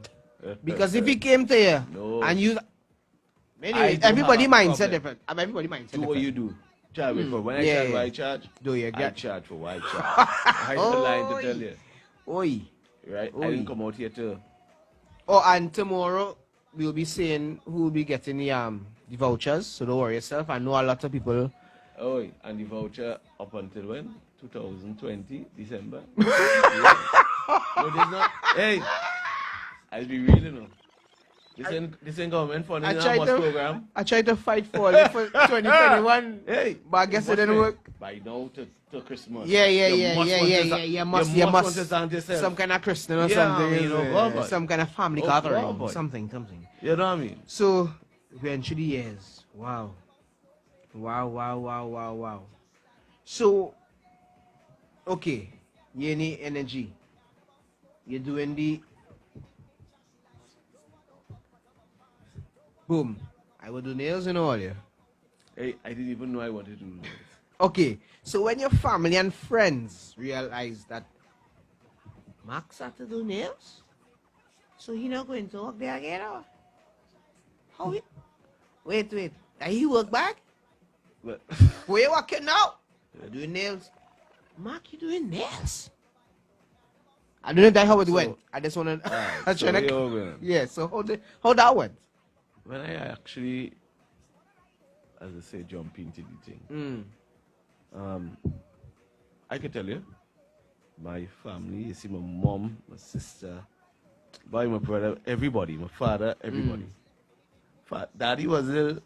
Because if he came to you No. and you, I anyway, don't everybody have a mindset problem. different. Everybody mindset Do what different. you do. Charge me for when I Yeah, charge yeah. what I charge. Do you I get? charge for what I charge. I ain't lying to tell you. Oi. Right? Oi. I didn't come out here to. Oh, and tomorrow we'll be saying who will be getting the vouchers. So don't worry yourself. I know a lot of people. Oh, and the voucher up until when? 2020, December. No, there's not. Hey, I'll be real, you know. This ain't government funding in our bus program. I tried to fight for it for 2021. Hey, But I guess it didn't work. By now to Christmas. Yeah. You must want to stand yourself. Some kind of Christian or Yeah, something. I mean, oh, God, boy. Some kind of family Oh, gathering. God, boy. Something. You know what I mean? So, we're into the years. Wow. So, okay. You need energy. You're doing the boom. I will do nails and all, yeah. Hey, I didn't even know I wanted to do this. Okay, so when your family and friends realize that Max had to do nails, so he not going to work there again, or? How it? Wait. Did he work back? But Where you working now? You're doing nails. Mark, you doing nails? I don't know that how it went. I just want to. Alright, so here we're going. Yeah. So how that went? when I actually, as I say, jump into the thing, I can tell you, my family, you see my mom, my sister, boy, my brother, everybody, my father, everybody. Daddy was ill.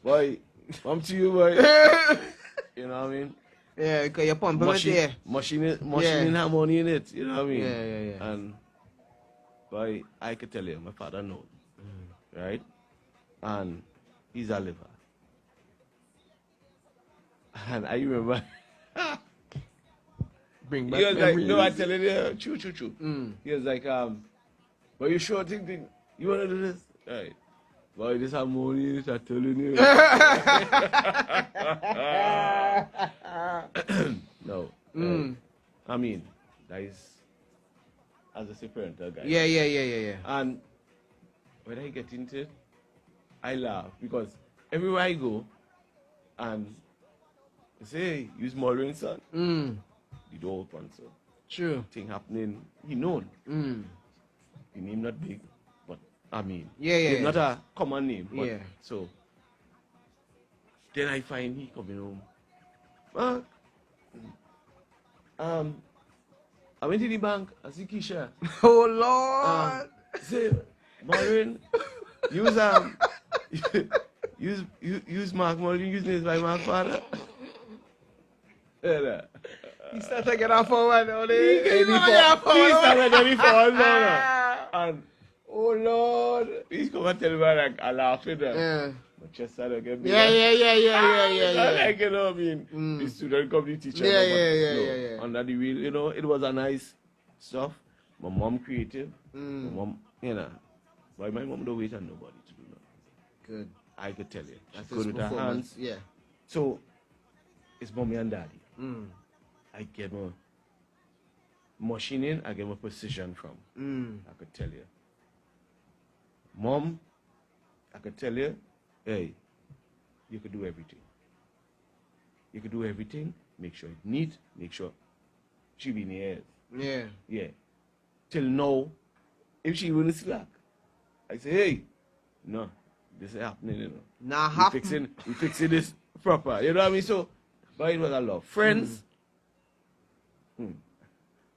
Boy, I'm to you, boy. You know what I mean? Yeah, because you're pumping it there. Machine in harmony in it, you know what I mean? Yeah. And, boy, I can tell you, my father knows, right? And he's a liver. And I remember, Bring back he was like, memories. no, I tell you, true. He was like, but you sure think you want to do this? Right. Boy, this harmony is I'm telling you. No. I mean, that is, as a parental guy. Yeah. And when I get into it, I laugh because everywhere I go, and they say, hey, you small rain son. the door open, so True. thing happening, he known. Mm. The name not big, but I mean, Yeah. it's not a common name. But, Yeah. So then I find he coming home. Mark, I went to the bank. I see Keisha. Oh Lord. Say, Maureen, use Mark Maureen, use names by Mark father. Yeah. He started to get off for one. He started getting forward now. And Oh Lord. he's come and tell me like I laugh at them. Yeah. But just started getting Yeah. Like, you know what I mean? The student come, the teacher. Yeah. Under the wheel, you know, it was a nice stuff. My mom creative. My mom, you know. But my mom don't wait on nobody to do nothing. Good. I could tell you. That's She his good with her performance. hands. Yeah. So, it's mommy and daddy. Mm. I get my machining, I get my precision from. I could tell you. Mom, I could tell you, hey, you could do everything. You could do everything, make sure it's neat, make sure she be in the air. Yeah. Yeah. Till now, if she wouldn't slack, I say, hey, no, this is happening, you know. Nah, We fixing this proper. You know what I mean? So, but it was a lot. Friends.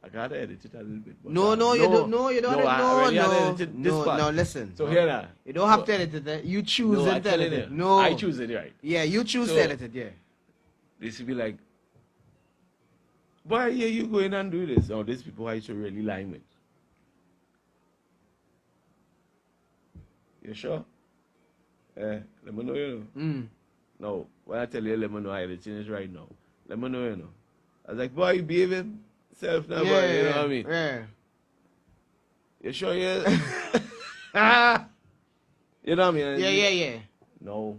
I gotta edit it a little bit. But No, you don't. No, you don't. I already had edited this part. No, listen. So here now. You don't have to edit it. You choose No, I it to tell edit you it. that. No. I choose it, right? Yeah, you choose So- to edit it. Yeah. This will be like, why are you going and do this? Oh, these people I should really lie with. You sure? Let me know, you know. No, when I tell you, let me know, I editing it right now. Let me know, you know. I was like, boy, you behave himself now, boy. You know what I mean? Yeah. You sure you? You know what I mean? Yeah. No.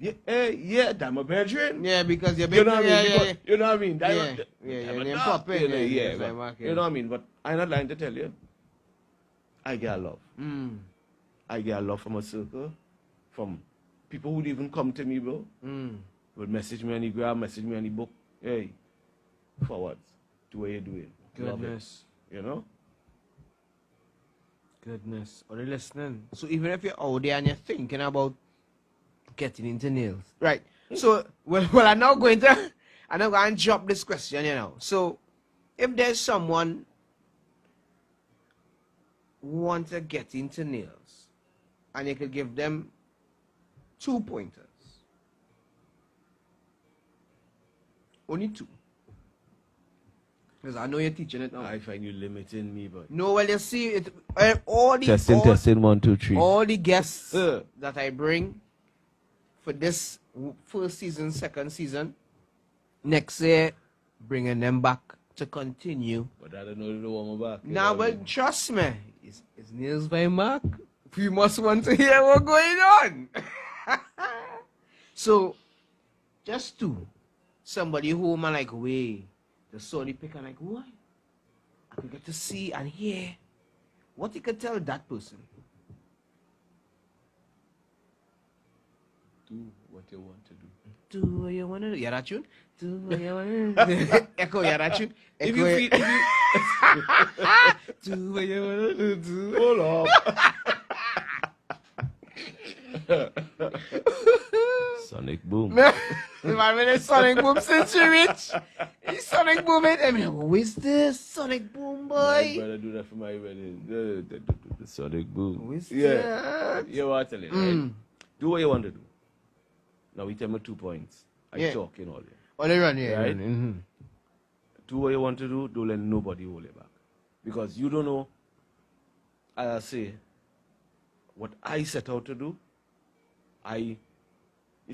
Yeah, that's my bedroom. Yeah, because you're You know what I mean? yeah. Because, you know what I mean? That- Yeah, that- yeah, that- your name that- pop in, you know, yeah, yeah, it's but- like market. you know what I mean? But I'm not lying to tell you. I get love. I get love from a circle, from people who'd even come to me, bro. Would message me on the gram, message me on the book. Hey, forwards. Do what you're doing. Love it. Goodness. You know? Goodness. Are they listening? So even if you're out there and you're thinking about getting into nails. Right. So well I'm now going to drop this question, you know. So if there's someone who wants to get into nails and you could give them 2 pointers. Only 2. Because I know you're teaching it now. I find you limiting me, but. No, well, you see, all the Testing, 1, 2, 3. all the guests that I bring for this first season, second season, next year, bringing them back to continue. But I don't know the one back. you Now, know what I but mean? trust me, it's NAILSBYMARK. We must want to hear what's going on. So, just to somebody who man like way, the Sony pick and like, what? I could get to see and hear what you could tell that person. Do what you want to do. Do what you want to do. Yeah, that tune? Do what you want to do. Echo, yeah, that tune? If Echo, you feel, do what you want to do. hold up. Sonic boom. If I mean, Sonic Boom since you reach. He's Sonic Boom. I mean, who is this? Sonic Boom My boy. brother do that for my wedding. The Sonic boom. Who is Yeah. that? You want to tell it, right? Do what you want to do. Now we tell me 2 points. I Yeah. talk in all this. Oh, they run, yeah. Right? Run. Do what you want to do. Don't let nobody hold you back. Because you don't know, as I say, what I set out to do. You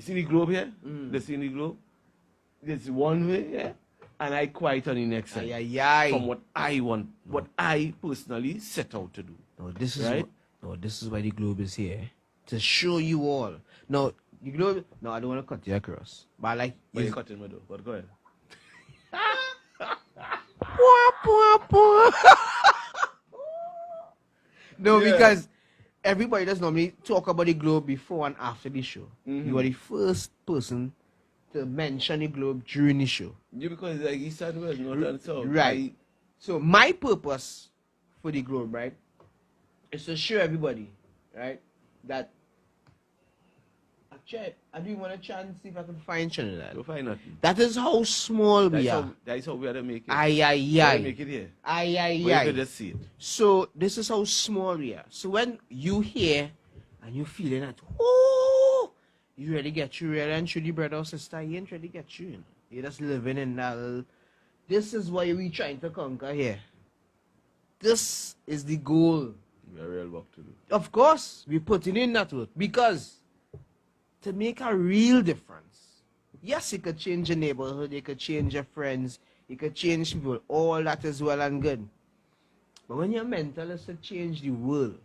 see the globe here? The see the globe? There's one way here, and I quite on the next side. Ay. From what I want, what I personally set out to do. No, this is Right? this is why the globe is here to show you all. No, the globe. No, I don't want to cut you across, but I like. But you- you cut in my door. But go ahead. No, Yeah. because everybody does normally talk about the globe before and after the show. You are the first person to mention the globe during the show. Yeah, because like East and West, North and South. Right. So my purpose for the globe, right, is to show everybody, right, that actually I do want to try and see if I can find Trinidad. You'll find nothing. That is how small we are. That's how we are to make it. Aye. We are to make it here. Aye. But you can just see it. So this is how small we are. So when you hear and you feeling that, oh, you really get you really and truly brother or sister, you ain't really get you. You're just living in that little. This is what we trying to conquer here. This is the goal. We have real work to do. Of course, we putting in that work because to make a real difference. Yes, it could change your neighborhood, it could change your friends, it could change people. All that is well and good. But when your mental is to change the world.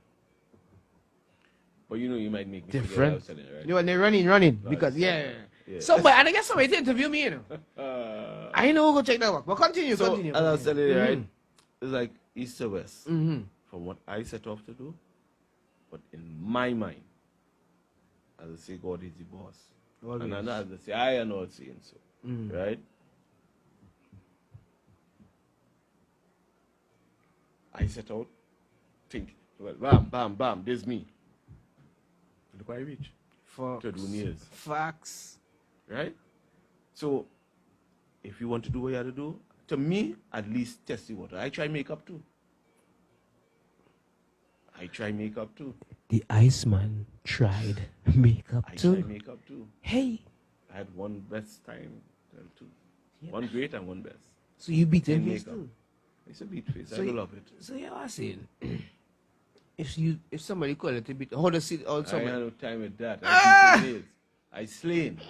But you know you might make me Different. forget what I was telling you, right? You know, when they're running because yeah. Somebody, and I guess somebody to interview me, you know. I know go check that work. But continue. So, as I was telling you, right, it's like east to west. Mm-hmm. From what I set off to do, but in my mind, as I say, God is the boss. Always. And as I say, I am not saying so. Right? I set out, think, well, bam, there's me. Look where I reach. Facts. To do nails. Facts. Right? So, if you want to do what you have to do, to me, at least test the water. I try makeup too. The Iceman tried makeup I too. try makeup too. Hey. I had one best time, well, two. Yeah. One great and one best. So you beat In him face makeup. too. It's a beat face. So I you- love it. So yeah, I was saying, if somebody call it a bit, how does it all I somebody? had no time with that. I beat nails. I slain.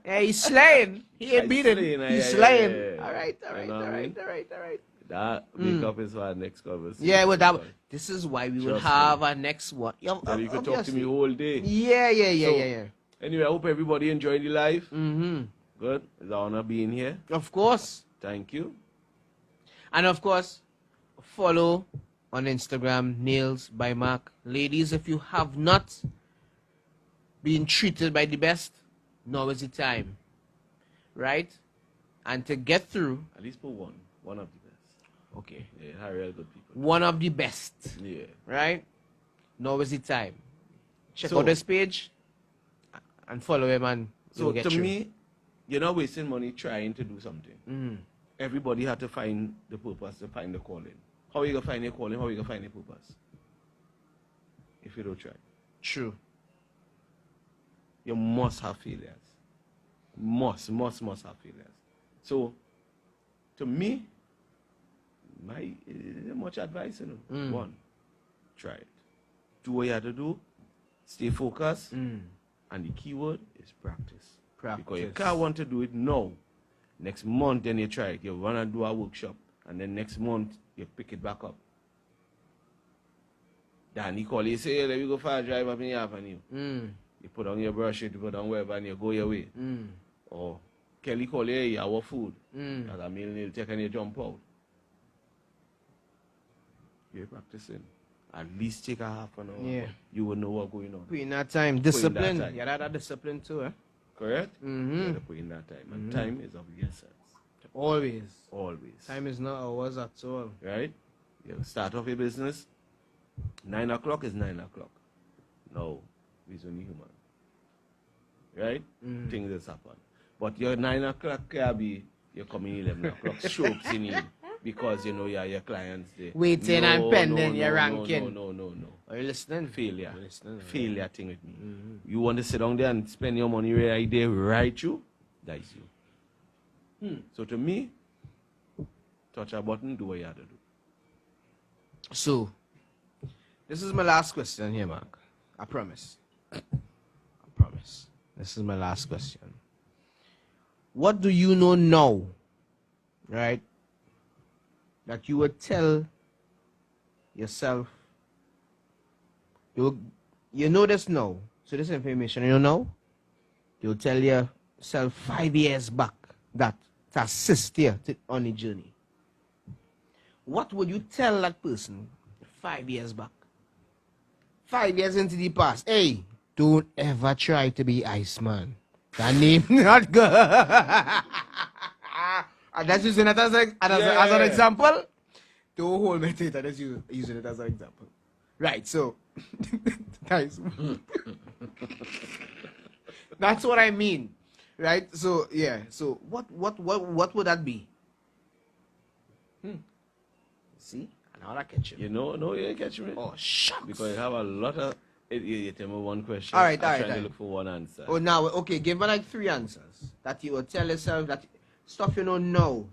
Yeah, he's slaying. He ain't I beating. slain. He's Yeah, slaying. yeah, yeah. All right. You know what I mean? All right. That makeup is for our next conversation. Yeah, well, that. This is why we will Trust me. have our next one. Yeah, So you could talk to me all day. Yeah. So- Anyway, I hope everybody enjoyed the live. Mm-hmm. Good. It's an honor being here. Of course. Thank you. And of course, follow on Instagram, NAILSBYMARK. Ladies, if you have not been treated by the best, now is the time. Right? And to get through, At least put one. One of the best. okay, Yeah, how real good people. one of the best. Yeah. Right? Now is the time. Check So- out this page and follow him and So you'll get to through. me, you're not wasting money trying to do something. Mm. Everybody had to find the purpose, to find the calling. How you gonna find your calling? How you gonna find your purpose? If you don't try. True. You must have failures. Must have failures. So, to me, my much advice, you know. One, try it. Do what you have to do. Stay focused. And the key word is practice. Because you can't want to do it now. Next month, then you try it. You want to do a workshop. And then next month, you pick it back up. Then he call you, say, hey, let me go for a drive up in the avenue. You put on your brush, you put on wherever, and you go your way. Or Kelly call you, hey, our food. As a meal, you'll take and you jump out. You're practicing. At least take a half an hour. Yeah. You will know what's going on. Put in that time. Discipline. time. You gotta have discipline too, eh? Correct? Mm-hmm. You gotta put in that time. And time is of the essence. Always. Always. Time is not ours at all. Right? You start off your business. 9 o'clock is 9 o'clock. No. We're only human. Right? Things just happen. But your 9 o'clock can be, you're coming 11 o'clock. Strokes in you. Because you know your clients there. Waiting and pending your ranking. No. Are you listening? Failure. You're listening. Failure thing with me. You want to sit down there and spend your money right there, right you? That is you. So to me, touch a button, do what you have to do. So, this is my last question here, Mark. I promise. This is my last question. What do you know now, right, that you would tell yourself? You know this now. So this information you know, you'll tell yourself 5 years back that to assist you on the journey. What would you tell that person 5 years back? 5 years into the past. Hey, don't ever try to be Iceman. That name not good. And that's using it as an example. The whole meditator that's using it as an example. Right, so guys, that's what I mean. Right? So yeah, so what would that be? See? Now I catch you. You know, no, you ain't catch me. Oh, shucks. Because you have a lot of. You tell me one question. All right, I'm all right, trying all to right. look for one answer. Oh, now, okay, give me like 3 answers that you will tell yourself that stuff you know now.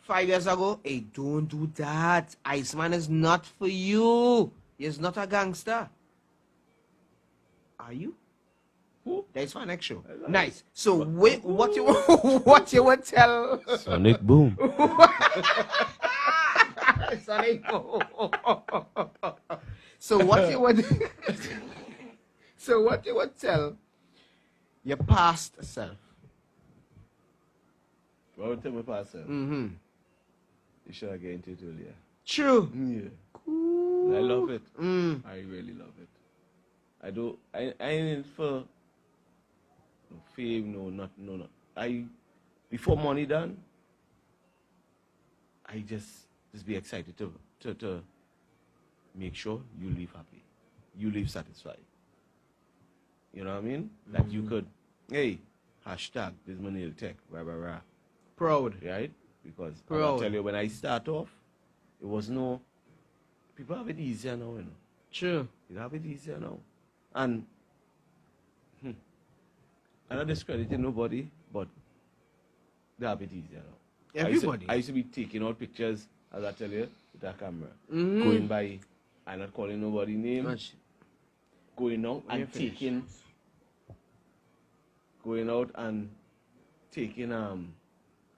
5 years ago, hey, don't do that. Iceman is not for you. He's not a gangster. Are you? Who? That's my next show. Like Nice. So, what you what you would tell? Sonic Boom. Sonic Boom. So what you would So what you would tell your past self? I would tell my past self. Mm-hmm. You should have get into it earlier. True. Yeah. Cool. I love it. Mm. I really love it. I ain't in for no fame, no. Before money done, I just be excited to make sure you live happy. You live satisfied. You know what I mean? That you could, hey, hashtag this money will take, rah, rah, rah. Proud. Right? Because Proud. I'll tell you, when I start off, it was no, people have it easier now, you know. True. You have it easier now. And I'm not discrediting nobody, but they have it easier now. Everybody. I used to be taking out pictures, as I tell you, with a camera. Mhm. Going by, I'm not calling nobody name. Much. Going out When you and finish. taking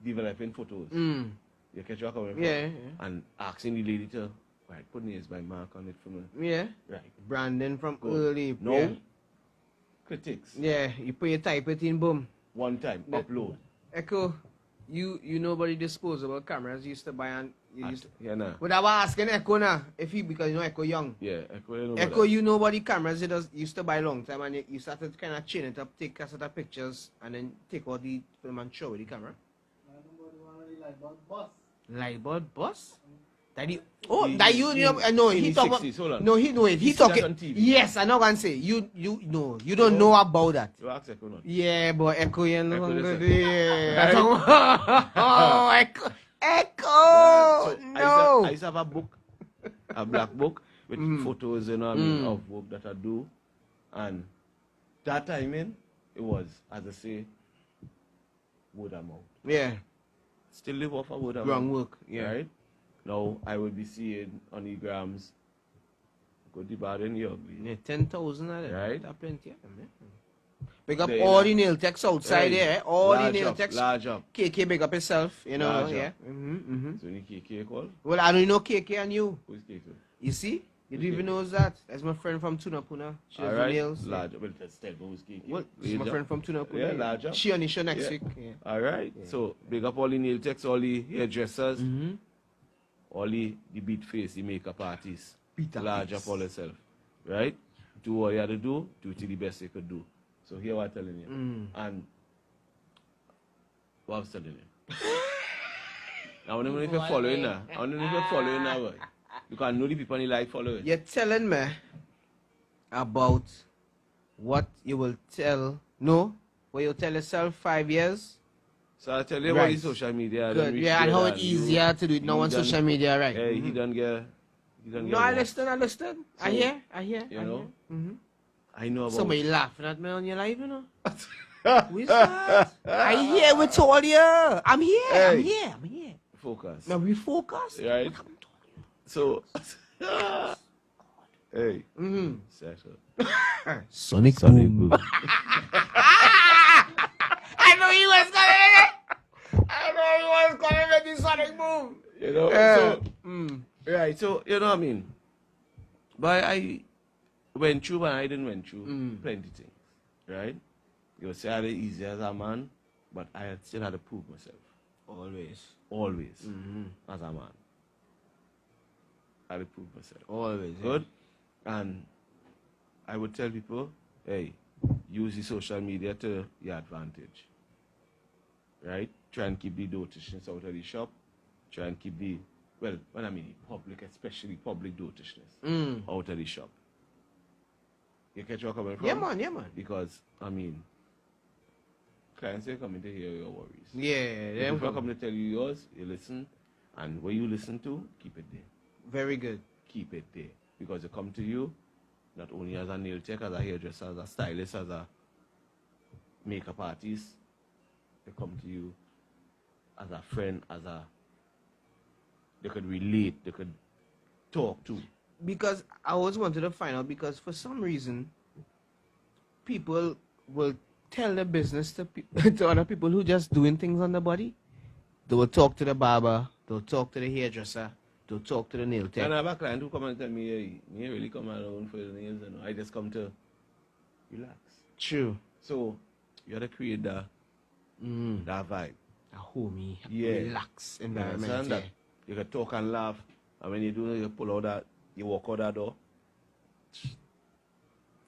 developing photos. Mm. You catch what I'm coming from? Yeah. And asking the lady to, right, put NAILSBYMARK on it for me. Yeah. Right. Branding from Good. early. No Yeah. critics. Yeah. You put your type it in, boom. One time, Yeah. upload. Echo, you nobody disposable cameras used to buy and you used to. Yeah, nah. But I was asking Echo now, if he, because you know Echo young. Yeah, Echo, you know Echo, that. you nobody cameras you used to buy long time, and you started kind of chain it up, take a set of pictures, and then take all the film and show with the camera. Lightboard bus? That you, oh, that you know, no, he in talk the about, 60s, hold on. no, he know it. He You see that talking. on TV? Yes, I know. Can say you no, you don't know about that. You ask Echo not. Yeah, but Echo, you know, Echo, listen. yeah. Oh, Echo, Echo, So no. I used to have a book, a black book with photos, you know what I mean, of work that I do. And that timing, it was, as I say, word of mouth. Yeah, Still live off of word of wrong mouth. work. Yeah. Right? Now, I will be seeing on the grams, good, the bad, and the ugly. Yeah, 10,000 of them. Right. That plenty of them, yeah. Big up There, all you the know. nail techs outside Hey, there. All the large nail up, techs. large up. KK, big up yourself. You know, Large yeah. up. Mm-hmm. So, you KK call? Well, I don't know KK and you. Who's KK? You see? You don't Who's even KK? know that. That's my friend from Tunapuna. She does the Alright, nails. large. Well, that's tell me who's KK. Well, she's my Large friend up. from Tunapuna. Yeah, large up. She on the show next Yeah. week. Yeah. Alright, so big up all the nail techs, all the hairdressers, Mm-hmm. all the beat face, the makeup artists. Peter Large face. up all yourself. Right? Do what you had to do it the best you could do. So here what I'm telling you. And what I was telling you. I want to know if you're following now. I want to know if you're following now. Boy. Because I know the people in the life following. You're telling me about what you will tell, no, what you'll tell yourself 5 years. So I tell you Right. about the social media. Good. Yeah, and how it's easier to do it now on social media, right? Hey, Mhm. he don't get. No, I listen. I So, hear. you know, Mm-hmm. I know about. Somebody laughing at me on your live, you know. Who is that? I hear we told you. I'm here. I'm Hey. here. I'm here. Focus. Now we focus. Right? So, hey, Mm-hmm. settle. Sonic Boom. I know he was coming. I know he was coming with the Sonic Boom. You know, Yeah. right, so, you know what I mean? But I went through, and I didn't went through plenty things, right? You say I had it easy as a man, but I had still had to prove myself. Always, as a man. I had to prove myself. Always. Good? And I would tell people, hey, use the social media to your advantage. Right? Try and keep the dotishness out of the shop. Try and keep the, well, when I mean public, especially public dotishness out of the shop. You catch what I'm coming from? Yeah, man. Because, I mean, clients are coming to hear your worries. Yeah, If people come to tell you yours, you listen. And what you listen to, keep it there. Very good. Keep it there. Because they come to you, not only as a nail tech, as a hairdresser, as a stylist, as a makeup artist. They come to you as a friend, they could relate, they could talk to. Because I always wanted to find out, because for some reason, people will tell their business to, to other people who just doing things on the body. They will talk to the barber, they'll talk to the hairdresser, they'll talk to the nail tech. And I have a client who come and tell me, hey, me really come around for the nails, and I just come to relax. True. So, you have to create that vibe. A homey, Yeah. relax environment. Understand that? You can talk and laugh, and when you do, you pull out that, you walk out that door.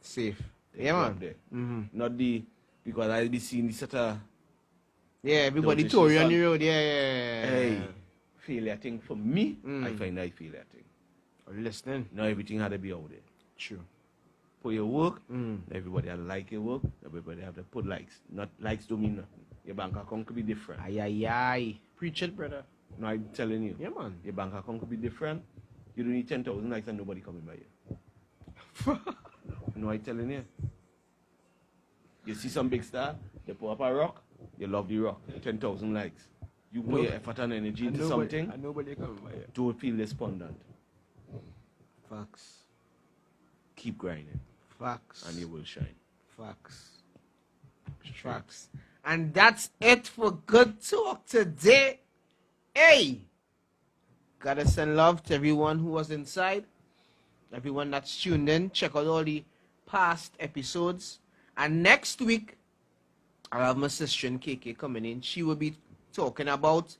Safe. Take Yeah, you man. up there. Not the, because I be seeing this sort of, Yeah, everybody Don't told you issue, on son. the road. Yeah. hey, failure thing for me, I find that failure thing. Listening. Not everything had to be out there. True. Put your work, everybody have to like your work, everybody have to put likes. Not likes don't mean nothing. Your bank account could be different. Aye. Preach it, brother. No, I'm telling you. Yeah, man. Your bank account could be different. You don't need 10,000 likes and nobody coming by you. No, I'm telling you. You see some big star, they put up a rock, you love the rock, 10,000 likes. You put your effort and energy into something, And nobody coming by you. don't feel despondent. Facts. Keep grinding Facts. and you will shine. Facts. And that's it for Good Talk today. Hey! Gotta send love to everyone who was inside. Everyone that's tuned in. Check out all the past episodes. And next week, I have my sister and KK coming in. She will be talking about,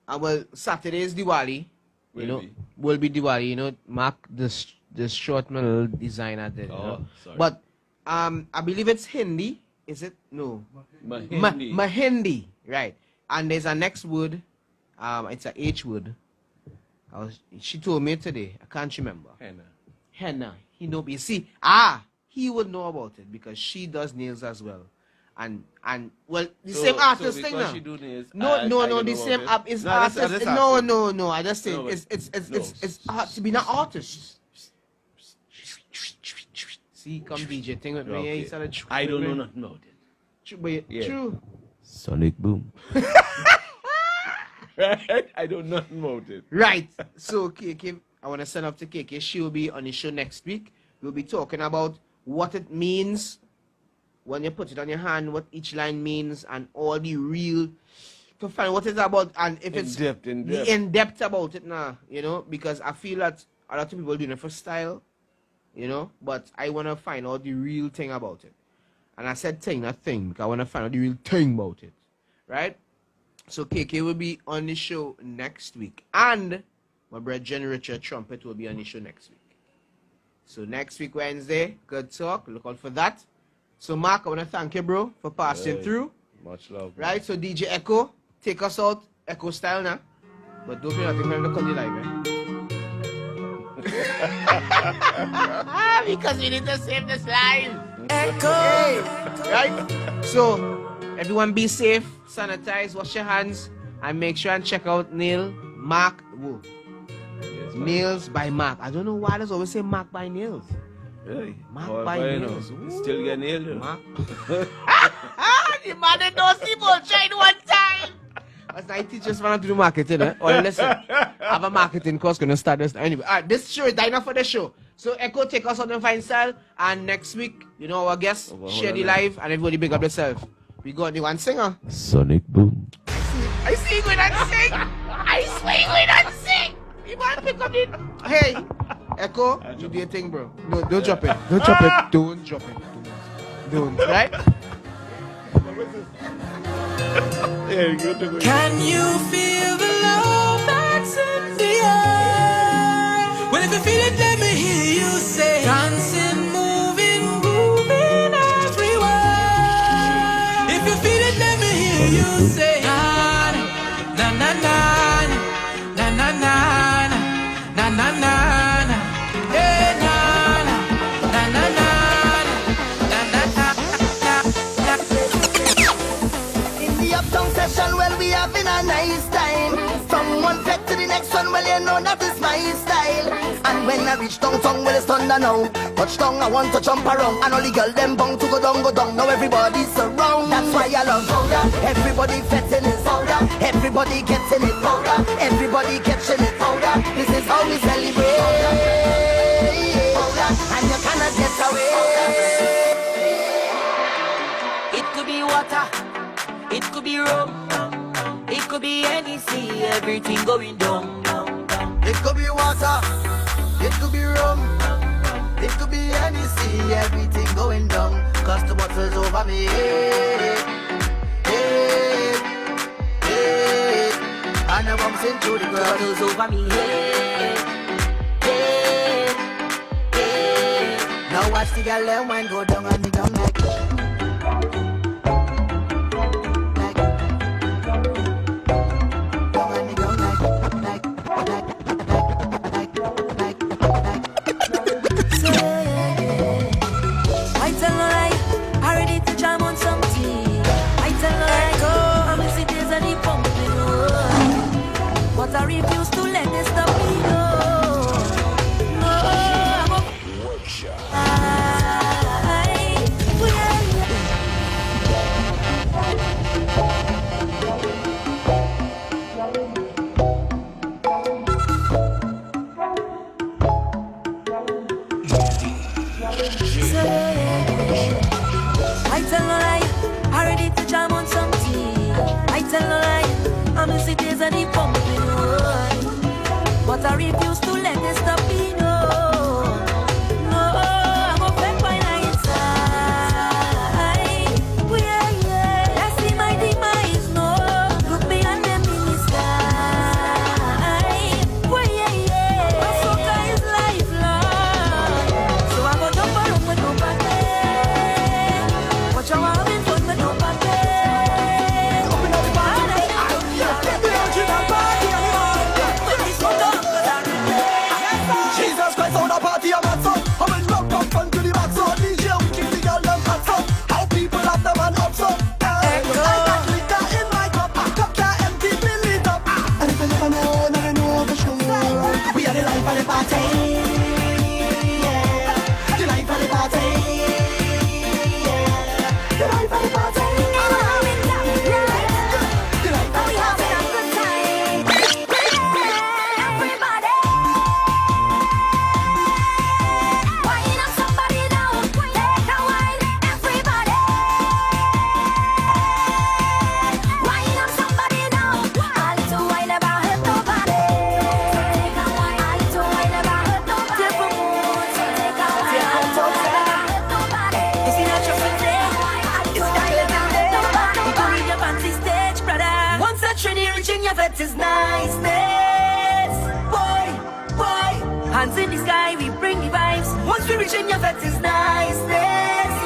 well, Saturday is Diwali. Will be Diwali. You know, Mark this short little designer did. Oh, sorry. But I believe it's Hindi. Is it? No. Mahindi. Mahindi. Right. And there's a next word. It's a H word. She told me today. I can't remember. Henna. He know. You see, he would know about it because she does nails as well. And well, the same artist thing now. She do nails, No, the same app is artist. No. I just say it's art to be an artist. See, come DJ thing with me. Okay. He started I don't know nothing about it. True, but Yeah. true. Sonic Boom. I don't know nothing about it. Right. So, KK, I want to send up to KK. She will be on the show next week. We'll be talking about what it means when you put it on your hand, what each line means, and all the real, to find what it's about, and if it's in depth about it now, you know, because I feel that a lot of people doing it for style, you know, but I want to find out the real thing about it. And I said thing, not thing, because I want to find out the real thing about it, right? So KK will be on the show next week. And my brother Jen Richard Trumpet will be on the show next week. So next week, Wednesday, Good Talk. Look out for that. So Mark, I want to thank you, bro, for passing through. Much love. Right? So DJ Echo, take us out. Echo style now. But don't be nothing for him to cut the live, because we need to save this live. Echo. Hey, right? So, everyone be safe, sanitize, wash your hands, and make sure and check out Mark. Whoa. Yes, Nails by Mark. I don't know why there's always say Mark by Nails. Really? Mark by Nails. You still get nailed. Mark. The man that knows people tried one time. That's I teach us to do marketing, eh? Or listen, I have a marketing course gonna start this. Anyway, this show is dying for the show. So Echo, take us on the fine style, and next week, you know, our guests share the live, and everybody big up themselves. We got the one singer. Sonic Boom. I see you going and sing. I see you going and sing. You want to pick up the... Hey, Echo, you do your thing, bro. No, don't drop it. Don't drop it. Don't drop it. Don't. Right? Can you feel the love that's in the air? Well, if you feel it, let me hear you say, dancing, moving, grooving everywhere. having a nice time. From one fete to the next one, well you know that is my style. And when I reach downtown, well it's thunder now. Touchdown, I want to jump around. And all the girls them bound to go down, go down. Now everybody's around. That's why I love powder. Everybody fetting it powder. Everybody getting it powder. Everybody catching it powder. This is how we celebrate. Powder, and you cannot get away. It could be water, it could be rum, it could be any sea, everything going down. It could be water, it could be rum, it could be any sea, everything going down. Cause the water's over me. Hey, hey, and I'm bumping through the ground. Water's over me. Now watch the girl and wine go down and the down like. But I refuse to let this stop me, no. No, I'm a workshop. I tell no lie, I'm ready to jam on some tea. I tell no lie, I'm in cities and the pumping wood. But I refuse to let this stop me, no. No, I'm a fake by night side. Yeah, yeah, let's see my demise, no. Look behind them in the sky. Yeah, yeah, my soca is lifelong. So I go jump around with no back there. But you're having fun with no back there. Jesus Christ on a party of mad son. I'm in love from front to the back so DJ we keep the girl them hot son. How people have the man up so. I got liquor in my cup. Cup can't empty, fill it up. And if you never know, now you know for sure. We are the life of the party. Yeah, the life of the party. Yeah, the life of the party. Is niceness, boy, boy. Hands in the sky, we bring the vibes. Once we reach in your vet is niceness.